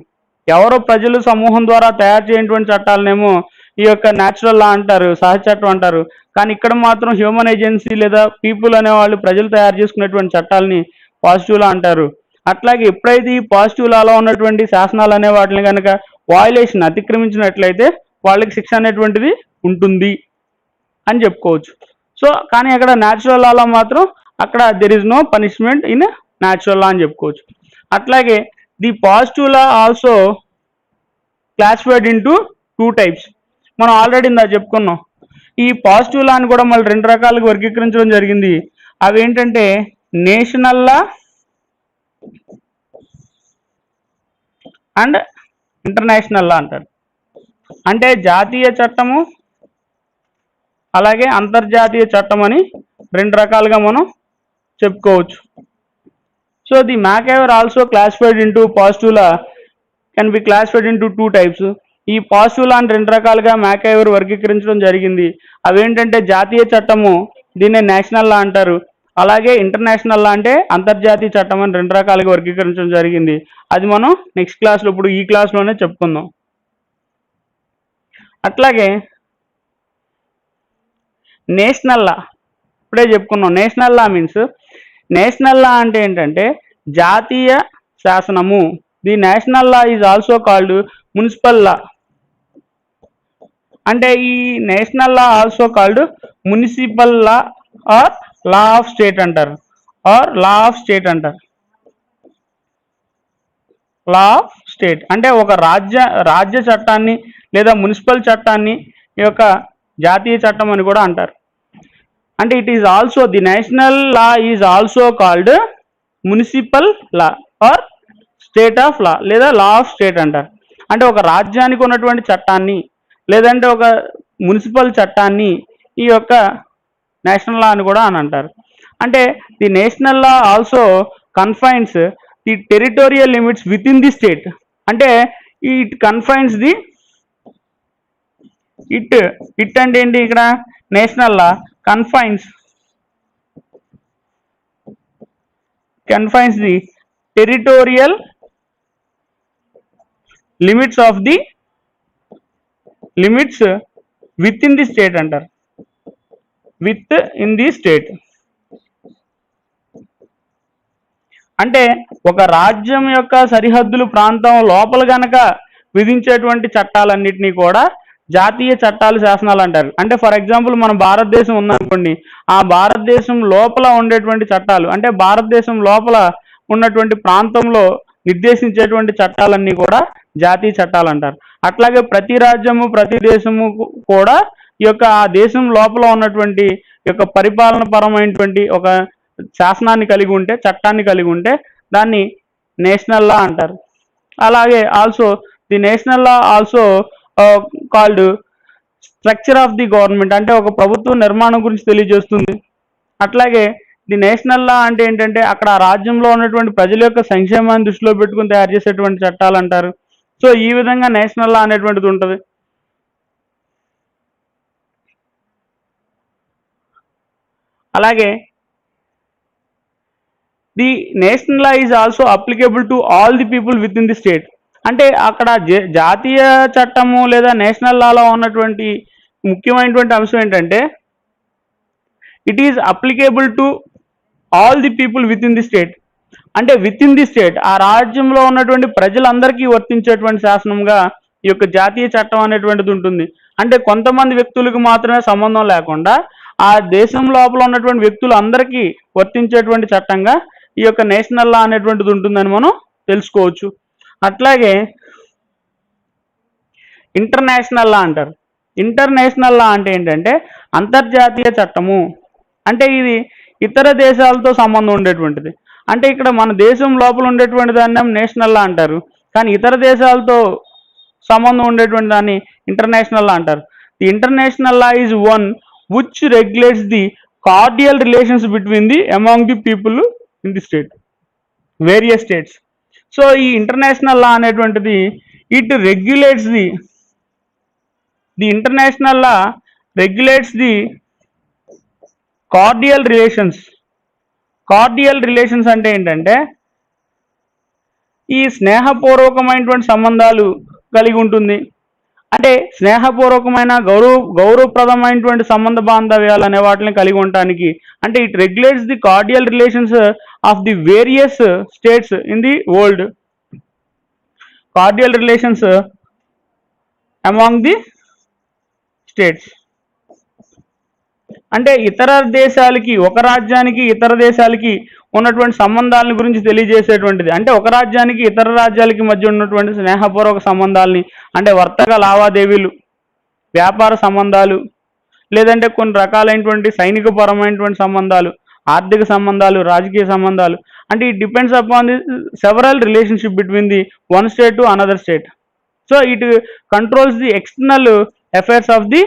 ఎవరో ప్రజలు సమూహం ద్వారా తయారు చేయనటువంటి చట్టాలనేమో ఈ యొక్క న్యాచురల్ లా అంటారు, సహజ చట్టం అంటారు. కానీ ఇక్కడ మాత్రం హ్యూమన్ ఏజెన్సీ లేదా పీపుల్ అనేవాళ్ళు ప్రజలు తయారు చేసుకునేటువంటి చట్టాలని పాజిటివ్ లా అంటారు. అట్లాగే ఎప్పుడైతే ఈ పాజిటివ్ లాలో ఉన్నటువంటి శాసనాలు అనే వాటిని కనుక వయలేషన్ అతిక్రమించినట్లయితే వాళ్ళకి శిక్ష అనేటువంటిది ఉంటుంది అని చెప్పుకోవచ్చు. సో కానీ అక్కడ న్యాచురల్ లాలో మాత్రం అక్కడ there is no punishment in natural law అని చెప్పుకోవచ్చు. అట్లాగే the positive law also classified into 2 types. మనం ఆల్రెడీ ఇందా చెప్పుకున్నాం. ఈ పాజిటివ్ లాని కూడా మళ్ళీ 2 రకాలుగా వర్గీకరించడం జరిగింది. అవి ఏంటంటే national law and international law అంటారు. అంటే జాతీయ చట్టము అలాగే అంతర్జాతీయ చట్టం అని 2 రకాలుగా మనం చెప్పుకోవచ్చు. So the MacIver also classified into positive law can be classified into 2 types. ఈ పాజిటివ్ లాని 2 రకాలుగా మ్యాక్ఐవర్ వర్గీకరించడం జరిగింది. అవేంటంటే జాతీయ చట్టము, దీన్నే నేషనల్ లా అంటారు. అలాగే ఇంటర్నేషనల్ లా అంటే అంతర్జాతీయ చట్టం అని 2 రకాలుగా వర్గీకరించడం జరిగింది. అది మనం నెక్స్ట్ క్లాస్లో, ఇప్పుడు ఈ క్లాస్లోనే చెప్పుకుందాం. అట్లాగే నేషనల్ లా ఇప్పుడే చెప్పుకున్నాం. National law means, national law అంటే ఏంటంటే జాతీయ శాసనము. The national law is also called municipal law. అంటే ఈ national law also called municipal law or law of state అంటారు, ఆర్ లా ఆఫ్ స్టేట్ అంటారు. లా ఆఫ్ స్టేట్ అంటే ఒక రాజ్య చట్టాన్ని లేదా మున్సిపల్ చట్టాన్ని ఈ యొక్క జాతీయ చట్టం అని కూడా అంటారు. అంటే it is also the national law is also called municipal law or state of law లేదా లా ఆఫ్ స్టేట్ అంటారు. అంటే ఒక రాజ్యానికి ఉన్నటువంటి చట్టాన్ని లేదంటే ఒక మున్సిపల్ చట్టాన్ని ఈ యొక్క నేషనల్ లా అని కూడా అని అంటారు. అంటే the national law also confines the territorial limits with in the state. అంటే ఇట్ కన్ఫైన్స్ ది ఇట్ అంటే ఏంటి, ఇక్కడ national law confines the territorial limits of the limits with in the state అంటారు, విత్ ఇన్ ది స్టేట్. అంటే ఒక రాజ్యం యొక్క సరిహద్దులు ప్రాంతం లోపల గనక విధించేటువంటి చట్టాలన్నింటినీ కూడా జాతీయ చట్టాలు శాసనాలు అంటారు. అంటే ఫర్ ఎగ్జాంపుల్ మన భారతదేశం ఉందనుకోండి, ఆ భారతదేశం లోపల ఉండేటువంటి చట్టాలు, అంటే భారతదేశం లోపల ఉన్నటువంటి ప్రాంతంలో నిర్దేశించేటువంటి చట్టాలన్నీ కూడా జాతీయ చట్టాలు అంటారు. అట్లాగే ప్రతి రాజ్యము ప్రతి దేశము కూడా ఈ యొక్క ఆ దేశం లోపల ఉన్నటువంటి యొక్క పరిపాలన పరమైనటువంటి ఒక శాసనాన్ని కలిగి ఉంటే, చట్టాన్ని కలిగి ఉంటే దాన్ని నేషనల్ లా అంటారు. అలాగే also the national law also called structure of the government, అంటే ఒక ప్రభుత్వ నిర్మాణం గురించి తెలియజేస్తుంది. అట్లాగే ది నేషనల్ లా అంటే ఏంటంటే అక్కడ ఆ రాజ్యంలో ఉన్నటువంటి ప్రజల యొక్క సంక్షేమాన్ని దృష్టిలో పెట్టుకుని తయారు చేసేటువంటి చట్టాలు అంటారు. సో ఈ విధంగా నేషనల్ లా అనేటువంటిది ఉంటుంది. అలాగే the national law is also applicable to all the people with in the state. అంటే అక్కడ జాతీయ చట్టము లేదా నేషనల్ లాలో ఉన్నటువంటి ముఖ్యమైనటువంటి అంశం ఏంటంటే it is applicable to all the people with in the state. అంటే విత్ ఇన్ ది స్టేట్ ఆ రాజ్యంలో ఉన్నటువంటి ప్రజలందరికీ వర్తించేటువంటి శాసనంగా ఈ యొక్క జాతీయ చట్టం అనేటువంటిది ఉంటుంది. అంటే కొంతమంది వ్యక్తులకు మాత్రమే సంబంధం లేకుండా ఆ దేశం లోపల ఉన్నటువంటి వ్యక్తులు అందరికీ వర్తించేటువంటి చట్టంగా ఈ యొక్క నేషనల్ లా అనేటువంటిది ఉంటుందని మనం తెలుసుకోవచ్చు. అట్లాగే ఇంటర్నేషనల్ లా అంటారు. ఇంటర్నేషనల్ లా అంటే ఏంటంటే అంతర్జాతీయ చట్టము. అంటే ఇది ఇతర దేశాలతో సంబంధం ఉండేటువంటిది. అంటే ఇక్కడ మన దేశం లోపల ఉండేటువంటి దాన్ని నేషనల్ లా అంటారు, కానీ ఇతర దేశాలతో సంబంధం ఉండేటువంటి దాన్ని ఇంటర్నేషనల్ లా అంటారు. The international law is one which regulates the cordial relations between the among the people in the state, various states. So ఈ ఇంటర్నేషనల్ లా అనేటువంటిది it regulates the international law regulates the cordial relations. Cordial relations అంటే ఏంటంటే ఈ స్నేహపూర్వకమైనటువంటి సంబంధాలు కలిగి ఉంటుంది. అంటే స్నేహపూర్వకమైన గౌరవప్రదమైనటువంటి సంబంధ బాంధవ్యాలు అనే వాటిని కలిగి ఉండటానికి, అంటే it regulates the cordial relations of the various states in the world. Cordial relations among the states అంటే ఇతర దేశాలకి, ఒక రాజ్యానికి ఇతర దేశాలకి ఉన్నటువంటి సంబంధాల గురించి తెలియజేసేటువంటిది. అంటే ఒక రాజ్యానికి ఇతర రాజ్యాలకి మధ్య ఉన్నటువంటి స్నేహపూర్వక సంబంధాలని, అంటే వర్తక లావాదేవీలు, వ్యాపార సంబంధాలు, లేదంటే కొన్ని రకాలైనటువంటి సైనిక పరమైనటువంటి సంబంధాలు, ఆర్థిక సంబంధాలు, రాజకీయ సంబంధాలు. అంటే it depends upon the several relationship between the one state to another state. So it controls the external affairs of the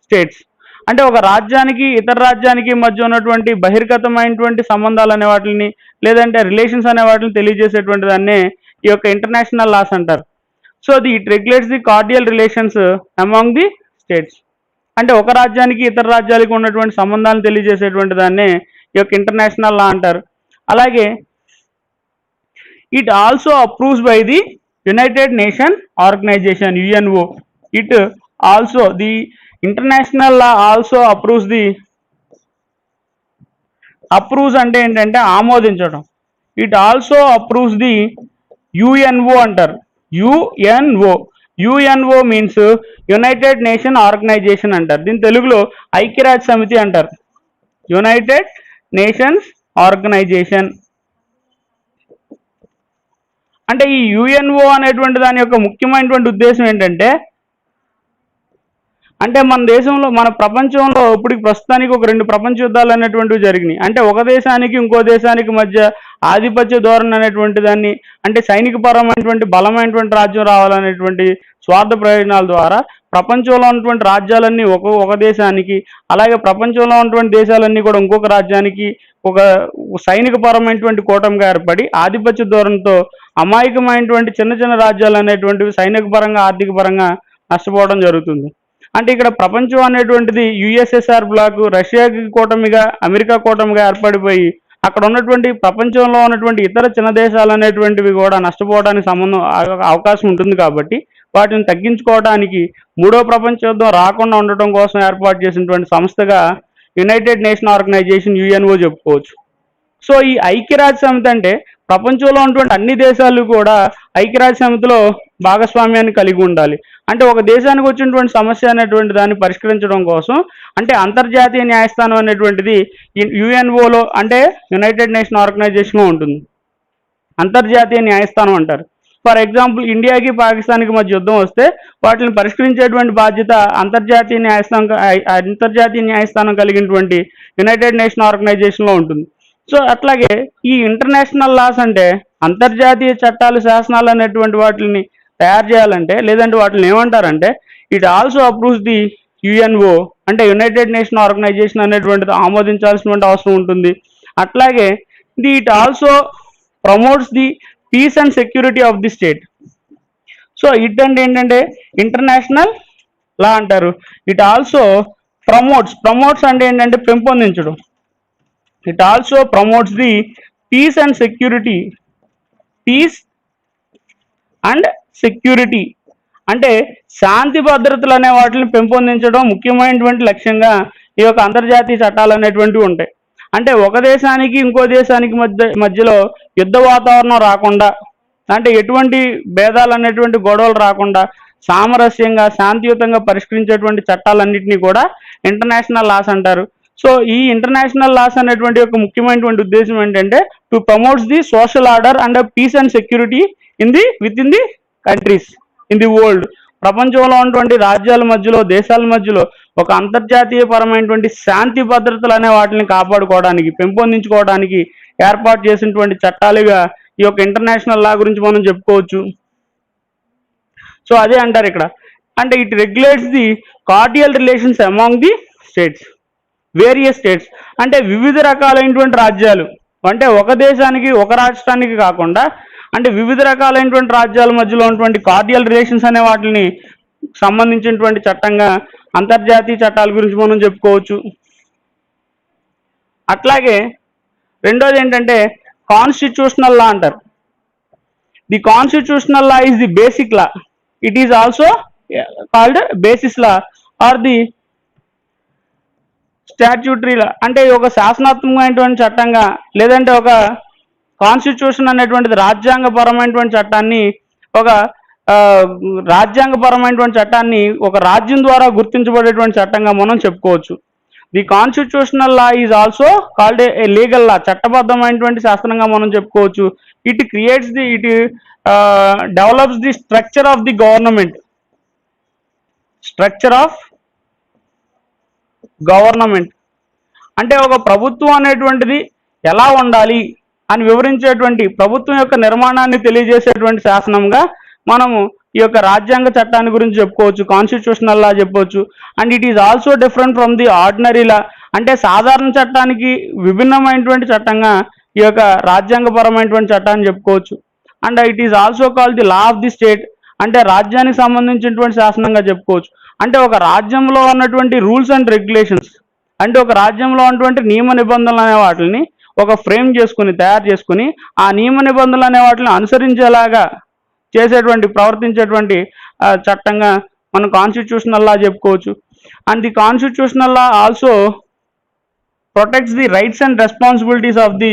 states. అంటే ఒక రాజ్యానికి ఇతర రాజ్యానికి మధ్య ఉన్నటువంటి బహిర్గతమైనటువంటి సంబంధాలు అనే వాటిని, లేదంటే రిలేషన్స్ అనే వాటిని తెలియజేసేటువంటి దాన్నే ఈ యొక్క ఇంటర్నేషనల్ లాస్ అంటారు. So it regulates the cordial relations among the states. అంటే ఒక రాజ్యానికి ఇతర రాజ్యాలకు ఉన్నటువంటి సంబంధాలను తెలియజేసేటువంటి దాన్నే ఈ యొక్క ఇంటర్నేషనల్ లా అంటారు. అలాగే it also approves by the United nation Organization, UNO. It also the international law also approves అంటే ఏంటంటే ఆమోదించడం. It also approves the UNO అంటారు. UNO means United nation Organization అంటారు. దీని తెలుగులో ఐక్యరాజ్య సమితి అంటారు. United Nations Organization. అంటే ఈ యుఎన్ఓ అనేటువంటి దాని యొక్క ముఖ్యమైనటువంటి ఉద్దేశం ఏంటంటే, అంటే మన దేశంలో, మన ప్రపంచంలో ఇప్పుడు ప్రస్తుతానికి ఒక 2 ప్రపంచ యుద్ధాలు అనేటువంటివి జరిగినాయి. అంటే ఒక దేశానికి ఇంకో దేశానికి మధ్య ఆధిపత్య ధోరణి అనేటువంటి దాన్ని, అంటే సైనిక పరమైనటువంటి బలమైనటువంటి రాజ్యం రావాలనేటువంటి స్వార్థ ప్రయోజనాల ద్వారా ప్రపంచంలో ఉన్నటువంటి రాజ్యాలన్నీ ఒక దేశానికి, అలాగే ప్రపంచంలో ఉన్నటువంటి దేశాలన్నీ కూడా ఇంకొక రాజ్యానికి ఒక సైనిక పరమైనటువంటి కూటమిగా ఏర్పడి ఆధిపత్య ధోరణితో అమాయకమైనటువంటి చిన్న చిన్న రాజ్యాలు అనేటువంటివి సైనిక పరంగా, ఆర్థిక పరంగా నష్టపోవడం జరుగుతుంది. అంటే ఇక్కడ ప్రపంచం అనేటువంటిది యుఎస్ఎస్ఆర్ బ్లాక్, రష్యా కూటమిగా, అమెరికా కూటమిగా ఏర్పడిపోయి అక్కడ ఉన్నటువంటి ప్రపంచంలో ఉన్నటువంటి ఇతర చిన్న దేశాలు అనేటువంటివి కూడా నష్టపోవడానికి అవకాశం ఉంటుంది. కాబట్టి వాటిని తగ్గించుకోవడానికి 3వ ప్రపంచ యుద్ధం రాకుండా ఉండటం కోసం ఏర్పాటు చేసినటువంటి సంస్థగా యునైటెడ్ నేషన్ ఆర్గనైజేషన్, యుఎన్ఓ చెప్పుకోవచ్చు. సో ఈ ఐక్యరాజ్య సమితి అంటే ప్రపంచంలో ఉన్నటువంటి అన్ని దేశాలు కూడా ఐక్యరాజ్య సమితిలో భాగస్వామ్యాన్ని కలిగి ఉండాలి. అంటే ఒక దేశానికి వచ్చినటువంటి సమస్య అనేటువంటి దాన్ని పరిష్కరించడం కోసం అంటే అంతర్జాతీయ న్యాయస్థానం అనేటువంటిది యుఎన్ఓలో అంటే యునైటెడ్ నేషన్ ఆర్గనైజేషన్లో ఉంటుంది. అంతర్జాతీయ న్యాయస్థానం అంటారు. ఫర్ ఎగ్జాంపుల్ ఇండియాకి పాకిస్తాన్కి మధ్య యుద్ధం వస్తే వాటిని పరిష్కరించేటువంటి బాధ్యత అంతర్జాతీయ న్యాయస్థానం కలిగినటువంటి యునైటెడ్ నేషన్ ఆర్గనైజేషన్లో ఉంటుంది. సో అట్లాగే ఈ ఇంటర్నేషనల్ లాస్ అంటే అంతర్జాతీయ చట్టాలు శాసనాలు అనేటువంటి వాటిని తయారు చేయాలంటే లేదంటే వాటిని ఏమంటారంటే it also approves the UNO అంటే యునైటెడ్ నేషన్ ఆర్గనైజేషన్ అనేటువంటిది ఆమోదించాల్సినటువంటి అవసరం ఉంటుంది. అట్లాగే it also promotes the peace and security of the state. So it అంటే ఏంటంటే ఇంటర్నేషనల్ లా అంటారు. ఇట్ ఆల్సో ప్రమోట్స్ అంటే ఏంటంటే పెంపొందించడం. It also promotes the peace and security అంటే శాంతి భద్రతలు అనే వాటిని పెంపొందించడం ముఖ్యమైనటువంటి లక్ష్యంగా ఈ యొక్క అంతర్జాతీయ చట్టాలు అనేటువంటివి ఉంటాయి. అంటే ఒక దేశానికి ఇంకో దేశానికి మధ్యలో యుద్ధ వాతావరణం రాకుండా అంటే ఎటువంటి భేదాలు అనేటువంటి గొడవలు రాకుండా సామరస్యంగా శాంతియుతంగా పరిష్కరించేటువంటి చట్టాలన్నింటినీ కూడా ఇంటర్నేషనల్ లాస్ అంటారు. సో ఈ ఇంటర్నేషనల్ లాస్ అనేటువంటి ఒక ముఖ్యమైనటువంటి ఉద్దేశం ఏంటంటే to promotes the social order and peace and security with in the countries in the world. ప్రపంచంలో ఉన్నటువంటి రాజ్యాల మధ్యలో దేశాల మధ్యలో ఒక అంతర్జాతీయ పరమైనటువంటి శాంతి భద్రతలు అనే వాటిని కాపాడుకోవడానికి పెంపొందించుకోవడానికి ఏర్పాటు చేసినటువంటి చట్టాలుగా ఈ యొక్క ఇంటర్నేషనల్ లా గురించి మనం చెప్పుకోవచ్చు. సో అదే అంటారు ఇక్కడ అంటే it regulates the cordial relations among the states various states అంటే వివిధ రకాలైనటువంటి రాజ్యాలు అంటే ఒక దేశానికి ఒక రాష్ట్రానికి కాకుండా అంటే వివిధ రకాలైనటువంటి రాజ్యాల మధ్యలో ఉన్నటువంటి కార్డియల్ రిలేషన్స్ అనే వాటిని సంబంధించినటువంటి చట్టంగా అంతర్జాతీయ చట్టాల గురించి మనం చెప్పుకోవచ్చు. అట్లాగే రెండోది ఏంటంటే కాన్స్టిట్యూషనల్ లా అంటారు. The constitutional law is the basic law. It is also called basis law or the statutory law అంటే ఒక శాసనాత్మకమైనటువంటి చట్టంగా లేదంటే ఒక కాన్స్టిట్యూషన్ అనేటువంటిది రాజ్యాంగపరమైనటువంటి చట్టాన్ని ఒక రాజ్యం ద్వారా గుర్తించబడేటువంటి చట్టంగా మనం చెప్పుకోవచ్చు. The constitutional law is also called a legal law చట్టబద్ధమైనటువంటి శాస్త్రంగా మనం చెప్పుకోవచ్చు. It develops the structure of government అంటే ఒక ప్రభుత్వం అనేటువంటిది ఎలా ఉండాలి అని వివరించేటువంటి ప్రభుత్వం యొక్క నిర్మాణాన్ని తెలియజేసేటువంటి శాసనంగా మనము ఈ యొక్క రాజ్యాంగ చట్టాన్ని గురించి చెప్పుకోవచ్చు. కాన్స్టిట్యూషనల్ లా చెప్పవచ్చు. And it is also different from the ordinary law అంటే సాధారణ చట్టానికి విభిన్నమైనటువంటి చట్టంగా ఈ యొక్క రాజ్యాంగపరమైనటువంటి చట్టాన్ని చెప్పుకోవచ్చు. And it is also called the law of the state అంటే రాజ్యానికి సంబంధించినటువంటి శాసనంగా చెప్పుకోవచ్చు. అంటే ఒక రాజ్యంలో ఉన్నటువంటి రూల్స్ అండ్ రెగ్యులేషన్స్ అంటే ఒక రాజ్యంలో ఉన్నటువంటి నియమ నిబంధనలు అనే వాటిని ఒక ఫ్రేమ్ తయారు చేసుకుని ఆ నియమ నిబంధనలు అనే వాటిని అనుసరించేలాగా ప్రవర్తించేటువంటి చట్టంగా మనం కాన్స్టిట్యూషనల్ లా చెప్పుకోవచ్చు. And the constitutional law also protects the rights and responsibilities of the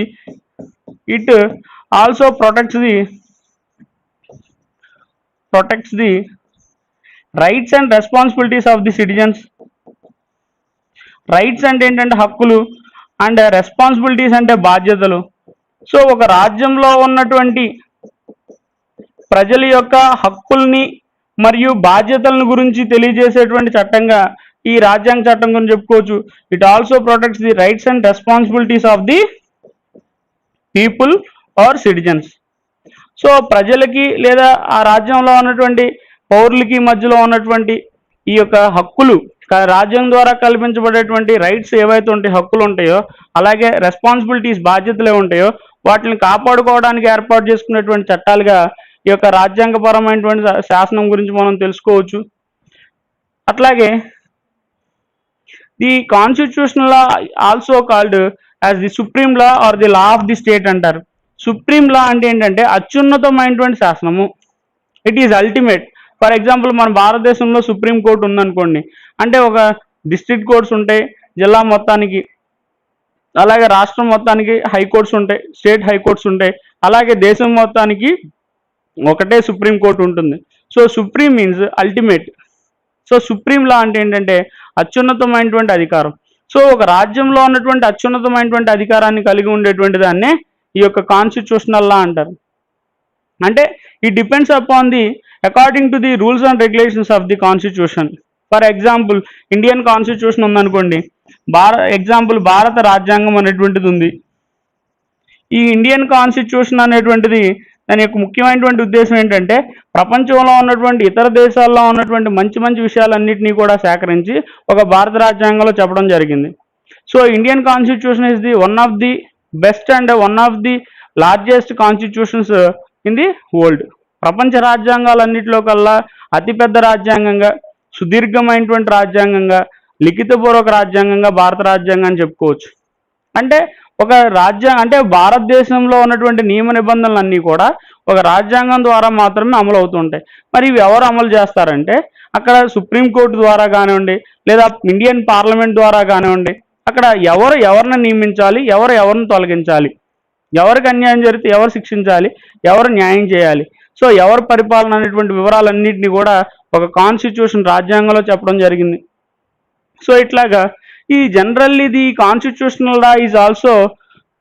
rights and responsibilities of the citizens. Rights అంటే ఏంటంటే హక్కులు అండ్ రెస్పాన్సిబిలిటీస్ అంటే బాధ్యతలు. సో ఒక రాజ్యంలో ఉన్నటువంటి ప్రజల యొక్క హక్కుల్ని మరియు బాధ్యతలను గురించి తెలియజేసేటువంటి చట్టంగా ఈ రాజ్యాంగ చట్టం గురించి చెప్పుకోవచ్చు. It also protects the rights and responsibilities of the people or citizens. So ప్రజలకి లేదా ఆ రాజ్యంలో ఉన్నటువంటి పౌరులకి మధ్యలో ఉన్నటువంటి ఈ యొక్క హక్కులు రాజ్యం ద్వారా కల్పించబడేటువంటి రైట్స్ ఏవైతే ఉంటాయో హక్కులు ఉంటాయో అలాగే రెస్పాన్సిబిలిటీస్ బాధ్యతలు ఉంటాయో వాటిని కాపాడుకోవడానికి ఏర్పాటు చేసుకునేటువంటి చట్టాలుగా ఈ యొక్క రాజ్యాంగపరమైనటువంటి శాసనం గురించి మనం తెలుసుకోవచ్చు. అట్లాగే the constitutional law also called as the supreme law or the law of the state అంటారు. సుప్రీం లా అంటే ఏంటంటే అత్యున్నతమైనటువంటి శాసనము. It is ultimate. For example మన భారతదేశంలో సుప్రీం కోర్టు ఉందనుకోండి అంటే ఒక డిస్ట్రిక్ట్ కోర్ట్స్ ఉంటాయి జిల్లా మొత్తానికి, అలాగే రాష్ట్రం మొత్తానికి హైకోర్ట్స్ ఉంటాయి, స్టేట్ హైకోర్ట్స్ ఉంటాయి. అలాగే దేశం మొత్తానికి ఒకటే సుప్రీంకోర్టు ఉంటుంది. So supreme means ultimate. So supreme law అంటే ఏంటంటే అత్యున్నతమైనటువంటి అధికారం. సో ఒక రాజ్యంలో ఉన్నటువంటి అత్యున్నతమైనటువంటి అధికారాన్ని కలిగి ఉండేటువంటి దాన్నే ఈ యొక్క కాన్స్టిట్యూషనల్ లా అంటారు. అంటే it depends upon the according to the rules and regulations of the constitution. For example Indian constitution ఉందనుకోండి, భారత రాజ్యాంగం అనేటువంటిది ఉంది. ఈ ఇండియన్ కాన్స్టిట్యూషన్ అనేటువంటిది దాని యొక్క ముఖ్యమైనటువంటి ఉద్దేశం ఏంటంటే ప్రపంచంలో ఉన్నటువంటి ఇతర దేశాల్లో ఉన్నటువంటి మంచి మంచి విషయాలన్నింటినీ కూడా సేకరించి ఒక భారత రాజ్యాంగంలో చెప్పడం జరిగింది. So Indian constitution is the one of the best and one of the largest constitutions in the world. ప్రపంచ రాజ్యాంగాలన్నింటిలో కల్లా అతిపెద్ద రాజ్యాంగంగా, సుదీర్ఘమైనటువంటి రాజ్యాంగంగా, లిఖితపూర్వక రాజ్యాంగంగా భారత రాజ్యాంగాన్ని చెప్పుకోవచ్చు. అంటే ఒక అంటే భారతదేశంలో ఉన్నటువంటి నియమ నిబంధనలన్నీ కూడా ఒక రాజ్యాంగం ద్వారా మాత్రమే అమలు అవుతుంటాయి. మరి ఇవి ఎవరు అమలు చేస్తారంటే అక్కడ సుప్రీంకోర్టు ద్వారా కానివ్వండి, లేదా ఇండియన్ పార్లమెంట్ ద్వారా కానివ్వండి, అక్కడ ఎవరిని నియమించాలి, ఎవరిని తొలగించాలి, ఎవరికి అన్యాయం జరిగితే ఎవరు శిక్షించాలి, ఎవరు న్యాయం చేయాలి, సో ఎవరి పరిపాలన అనేటువంటి వివరాలన్నింటినీ కూడా ఒక కాన్స్టిట్యూషన్ రాజ్యాంగంలో చెప్పడం జరిగింది. సో ఇట్లాగా ఈ generally the constitutional law is also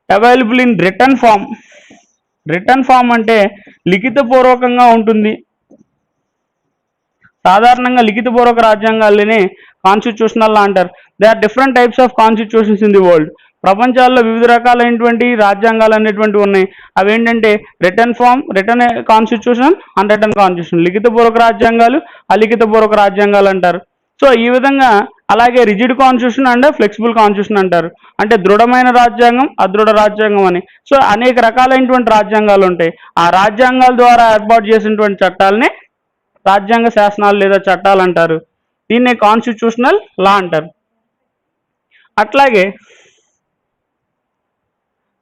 available in written form. Written form అంటే లిఖితపూర్వకంగా ఉంటుంది. సాధారణంగా లిఖితపూర్వక రాజ్యాంగాలనే కాన్స్టిట్యూషనల్ లా అంటారు. They are different types of constitutions in the world. ప్రపంచాల్లో వివిధ రకాలైనటువంటి రాజ్యాంగాలు అనేటువంటివి ఉన్నాయి. అవి ఏంటంటే written form, written constitution, unwritten constitution. లిఖితపూర్వక రాజ్యాంగాలు, అలిఖితపూర్వక రాజ్యాంగాలు అంటారు. సో ఈ విధంగా అలాగే rigid constitution and flexible constitution అంటారు. అంటే దృఢమైన రాజ్యాంగం, అదృఢ రాజ్యాంగం అని. సో అనేక రకాలైనటువంటి రాజ్యాంగాలు ఉంటాయి. ఆ రాజ్యాంగాల ద్వారా ఏర్పాటు చేసినటువంటి చట్టాలని రాజ్యాంగ శాసనాలు లేదా చట్టాలు అంటారు. దీన్నే కాన్స్టిట్యూషనల్ లా అంటారు. అట్లాగే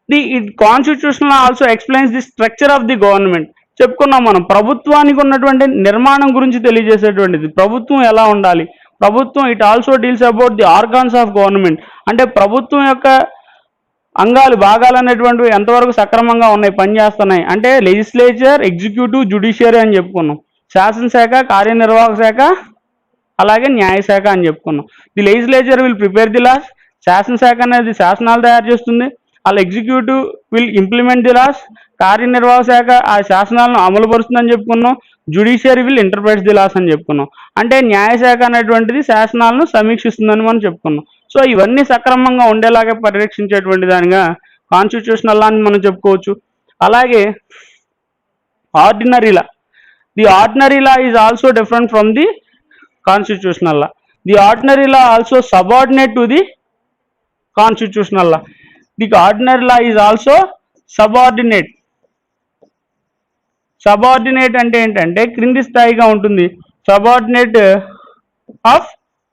the constitution also explains the structure of the government. చెప్పుకున్నాం మనం, ప్రభుత్వానికి ఉన్నటువంటి నిర్మాణం గురించి తెలియజేసేటువంటిది. ప్రభుత్వం ఎలా ఉండాలి, ప్రభుత్వం it also deals about the organs of government. అంటే ప్రభుత్వం యొక్క భాగాలు అనేటువంటివి ఎంతవరకు సక్రమంగా ఉన్నాయి, పనిచేస్తున్నాయి. అంటే లెజిస్లేచర్, ఎగ్జిక్యూటివ్, జ్యుడిషియరీ అని చెప్పుకున్నాం. శాసనశాఖ, కార్యనిర్వాహక శాఖ, అలాగే న్యాయశాఖ అని చెప్పుకున్నాం. The legislature will prepare the laws. శాసనశాఖ అనేది శాసనాలు తయారు చేస్తుంది. వాళ్ళ executive will implement the laws. కార్యనిర్వాహక శాఖ ఆ శాసనాలను అమలుపరుస్తుందని చెప్పుకున్నాం. Judiciary will interpret the laws అని చెప్పుకున్నాం. అంటే న్యాయశాఖ అనేటువంటిది శాసనాలను సమీక్షిస్తుందని మనం చెప్పుకున్నాం. సో ఇవన్నీ సక్రమంగా ఉండేలాగా పరిరక్షించేటువంటి దానిగా కాన్స్టిట్యూషనల్ లా అని మనం చెప్పుకోవచ్చు. అలాగే ordinary law. The ordinary law is also different from the constitutional law. The ordinary law also subordinate to the constitutional law. The ordinary law is also subordinate. Subordinate అంటే ఏంటంటే క్రింది స్థాయిగా ఉంటుంది. Subordinate of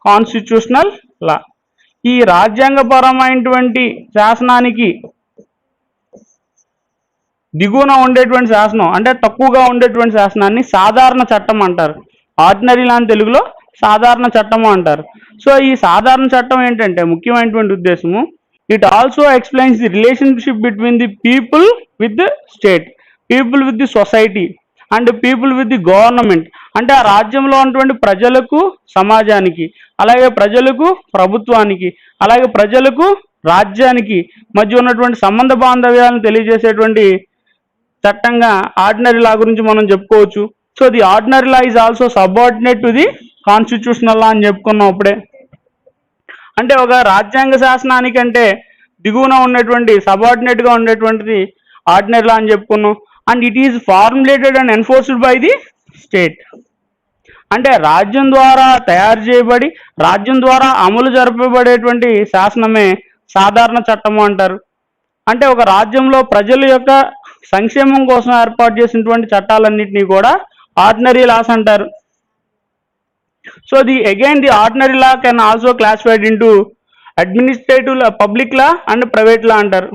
constitutional law. ఈ రాజ్యాంగపరమైనటువంటి శాసనానికి దిగువన ఉండేటువంటి శాసనం, అంటే తక్కువగా ఉండేటువంటి శాసనాన్ని సాధారణ చట్టం అంటారు. ఆర్డినరీ లా అని తెలుగులో సాధారణ చట్టము అంటారు. సో ఈ సాధారణ చట్టం ఏంటంటే ముఖ్యమైనటువంటి ఉద్దేశము, it also explains the relationship between the people with the state, people with the society and people with the government. అంటే ఆ రాజ్యంలో ఉన్నటువంటి ప్రజలకు సమాజానికి, అలాగే ప్రజలకు ప్రభుత్వానికి, అలాగే ప్రజలకు రాజ్యానికి మధ్య ఉన్నటువంటి సంబంధ బాంధవ్యాలను తెలియజేసేటువంటి చట్టంగా ఆర్డినరీ లా గురించి మనం చెప్పుకోవచ్చు. So the ordinary law is also subordinate to the constitutional లా అని చెప్పుకున్నాం అప్పుడే. అంటే ఒక రాజ్యాంగ శాసనానికంటే దిగువన ఉన్నటువంటి సబార్డినేట్గా ఉండేటువంటిది ఆర్డినరీ లా అని చెప్పుకున్నాం. And it is formulated and enforced by the state. అంటే రాజ్యం ద్వారా తయారు చేయబడి రాజ్యం ద్వారా అమలు జరపబడేటువంటి శాసనమే సాధారణ చట్టము అంటారు. అంటే ఒక రాజ్యంలో ప్రజల యొక్క సంక్షేమం కోసం ఏర్పాటు చేసినటువంటి చట్టాలన్నింటినీ కూడా ఆర్డినరీ లాస్ అంటారు. So the ordinary law can also classified into administrative law, public law and private law అంటారు.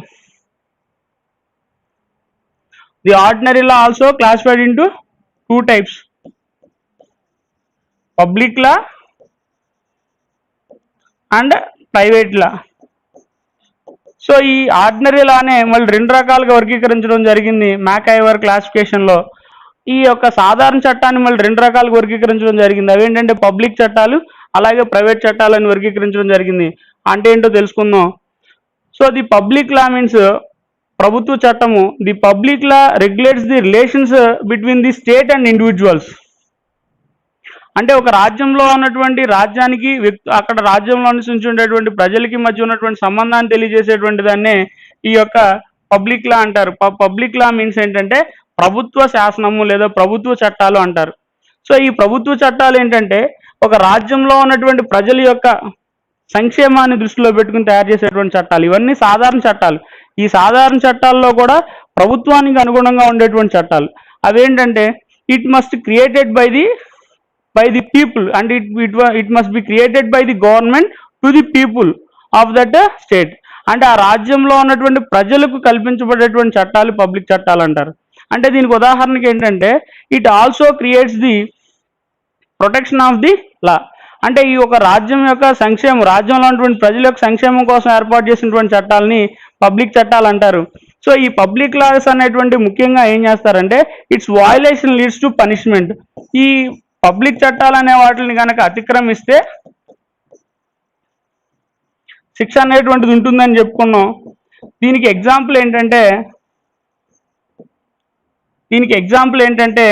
The ordinary law also classified into two types, public law and private law. So ఈ ordinary లానే మళ్ళీ రెండు రకాలుగా వర్గీకరించడం జరిగింది మ్యాక్ఐవర్ క్లాసిఫికేషన్లో. ఈ యొక్క సాధారణ చట్టాన్ని మళ్ళీ రెండు రకాలుగా వర్గీకరించడం జరిగింది. అవేంటంటే పబ్లిక్ చట్టాలు అలాగే ప్రైవేట్ చట్టాలని వర్గీకరించడం జరిగింది. అంటే ఏంటో తెలుసుకుందాం. So the public law means ప్రభుత్వ చట్టము. The public law regulates the relations between the state and individuals. అంటే ఒక రాజ్యంలో ఉన్నటువంటి రాజ్యానికి అక్కడ రాజ్యంలో ఉండేటువంటి ప్రజలకి మధ్య ఉన్నటువంటి సంబంధాన్ని తెలియజేసేటువంటి దాన్నే ఈ యొక్క పబ్లిక్ లా అంటారు. పబ్లిక్ లా మీన్స్ ఏంటంటే ప్రభుత్వ శాసనము లేదా ప్రభుత్వ చట్టాలు అంటారు. సో ఈ ప్రభుత్వ చట్టాలు ఏంటంటే ఒక రాజ్యంలో ఉన్నటువంటి ప్రజల యొక్క సంక్షేమాన్ని దృష్టిలో పెట్టుకుని తయారు చేసేటువంటి చట్టాలు. ఇవన్నీ సాధారణ చట్టాలు. ఈ సాధారణ చట్టాల్లో కూడా ప్రభుత్వానికి అనుగుణంగా ఉండేటువంటి చట్టాలు. అవేంటంటే it must created by the people and it must be created by the government to the people of that state. అంటే ఆ రాజ్యంలో ఉన్నటువంటి ప్రజలకు కల్పించబడేటువంటి చట్టాలు పబ్లిక్ చట్టాలు అంటారు. అంటే దీనికి ఉదాహరణకి ఏంటంటే it also creates the protection of the లా. అంటే ఈ ఒక రాజ్యం యొక్క సంక్షేమం, రాజ్యంలో ఉన్నటువంటి ప్రజల యొక్క సంక్షేమం కోసం ఏర్పాటు చేసినటువంటి చట్టాలని పబ్లిక్ చట్టాలు అంటారు. సో ఈ పబ్లిక్ లాస్ అనేటువంటి ముఖ్యంగా ఏం చేస్తారంటే it's violation leads to punishment. ఈ పబ్లిక్ చట్టాలు అనే వాటిని కనుక అతిక్రమిస్తే శిక్ష అనేటువంటిది ఉంటుందని చెప్పుకున్నాం. దీనికి ఎగ్జాంపుల్ ఏంటంటే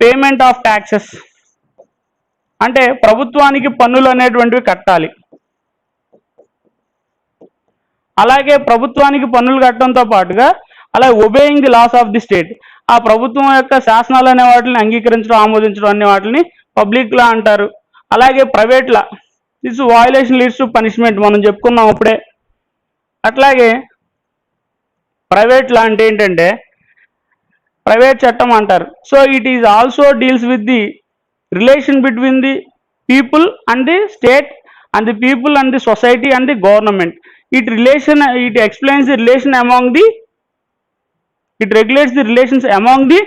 పేమెంట్ ఆఫ్ ట్యాక్సెస్. అంటే ప్రభుత్వానికి పన్నులు అనేటువంటివి కట్టాలి. అలాగే ప్రభుత్వానికి పన్నులు కట్టడంతో పాటుగా అలాగే obeying the laws of the state. ఆ ప్రభుత్వం యొక్క శాసనాలు అనే వాటిని అంగీకరించడం, ఆమోదించడం అనే వాటిని పబ్లిక్ లా అంటారు. అలాగే private law this violation leads to punishment మనం చెప్పుకున్నాం అప్పుడే. అట్లాగే ప్రైవేట్ లా అంటే ఏంటంటే ప్రైవేట్ చట్టం అంటారు. So it is also deals with the relation between the people and the state and the people and the society and the government. It explains the relation among the it regulates the relations among the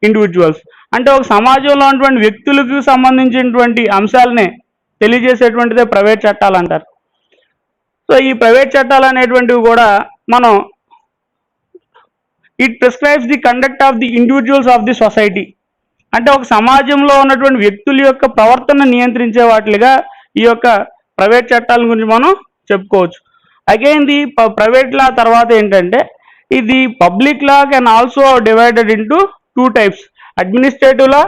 individuals. అంటే ఒక సమాజంలో ఉన్నటువంటి వ్యక్తులకు సంబంధించినటువంటి అంశాలనే తెలియజేసేటువంటిదే private చట్టాలు అంటారు. So ఈ private చట్టాలు అనేటువంటివి కూడా మనం it prescribes the conduct of the individuals of the society. అంటే ఒక సమాజంలో ఉన్నటువంటి వ్యక్తుల యొక్క ప్రవర్తన నియంత్రించే వాటిగా ఈ యొక్క ప్రైవేట్ చట్టాల గురించి మనం చెప్పుకోవచ్చు. అగైన్ ది ప్రైవేట్ లా తర్వాత ఏంటంటే ఇది public law can also divided into 2 types, administrative law.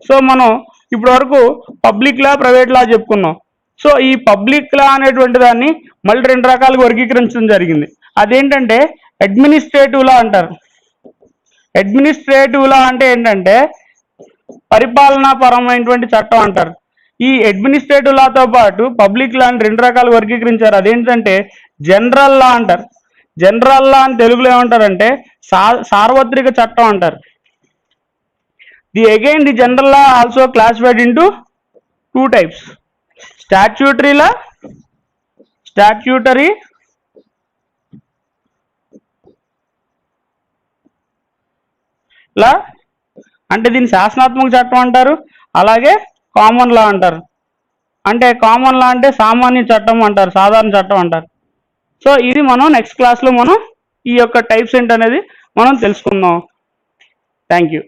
So మనం ఇప్పటి వరకు పబ్లిక్ లా ప్రైవేట్ లా చెప్పుకున్నాం. సో ఈ పబ్లిక్ లా అనేటువంటి దాన్ని మళ్ళీ 2 రకాలుగా వర్గీకరించడం జరిగింది. అదేంటంటే అడ్మినిస్ట్రేటివ్ లా అంటారు. అడ్మినిస్ట్రేటివ్ లా అంటే ఏంటంటే పరిపాలనా పరమైనటువంటి చట్టం అంటారు. ఈ అడ్మినిస్ట్రేటివ్ లాతో పాటు పబ్లిక్ లా అని 2 రకాలు వర్గీకరించారు. అదేంటంటే జనరల్ లా అంటారు. జనరల్ లా అని తెలుగులో ఏమంటారంటే సార్వత్రిక చట్టం అంటారు. The general law also classified into 2 types, statutory law అంటే దీన్ని శాసనాత్మక చట్టం అంటారు. అలాగే కామన్ లా అంటారు. అంటే కామన్ లా అంటే సామాన్య చట్టం అంటారు, సాధారణ చట్టం అంటారు. సో ఇది మనం నెక్స్ట్ క్లాస్లో మనం ఈ యొక్క టైప్స్ ఏంటనేది మనం తెలుసుకుందాం. Thank you.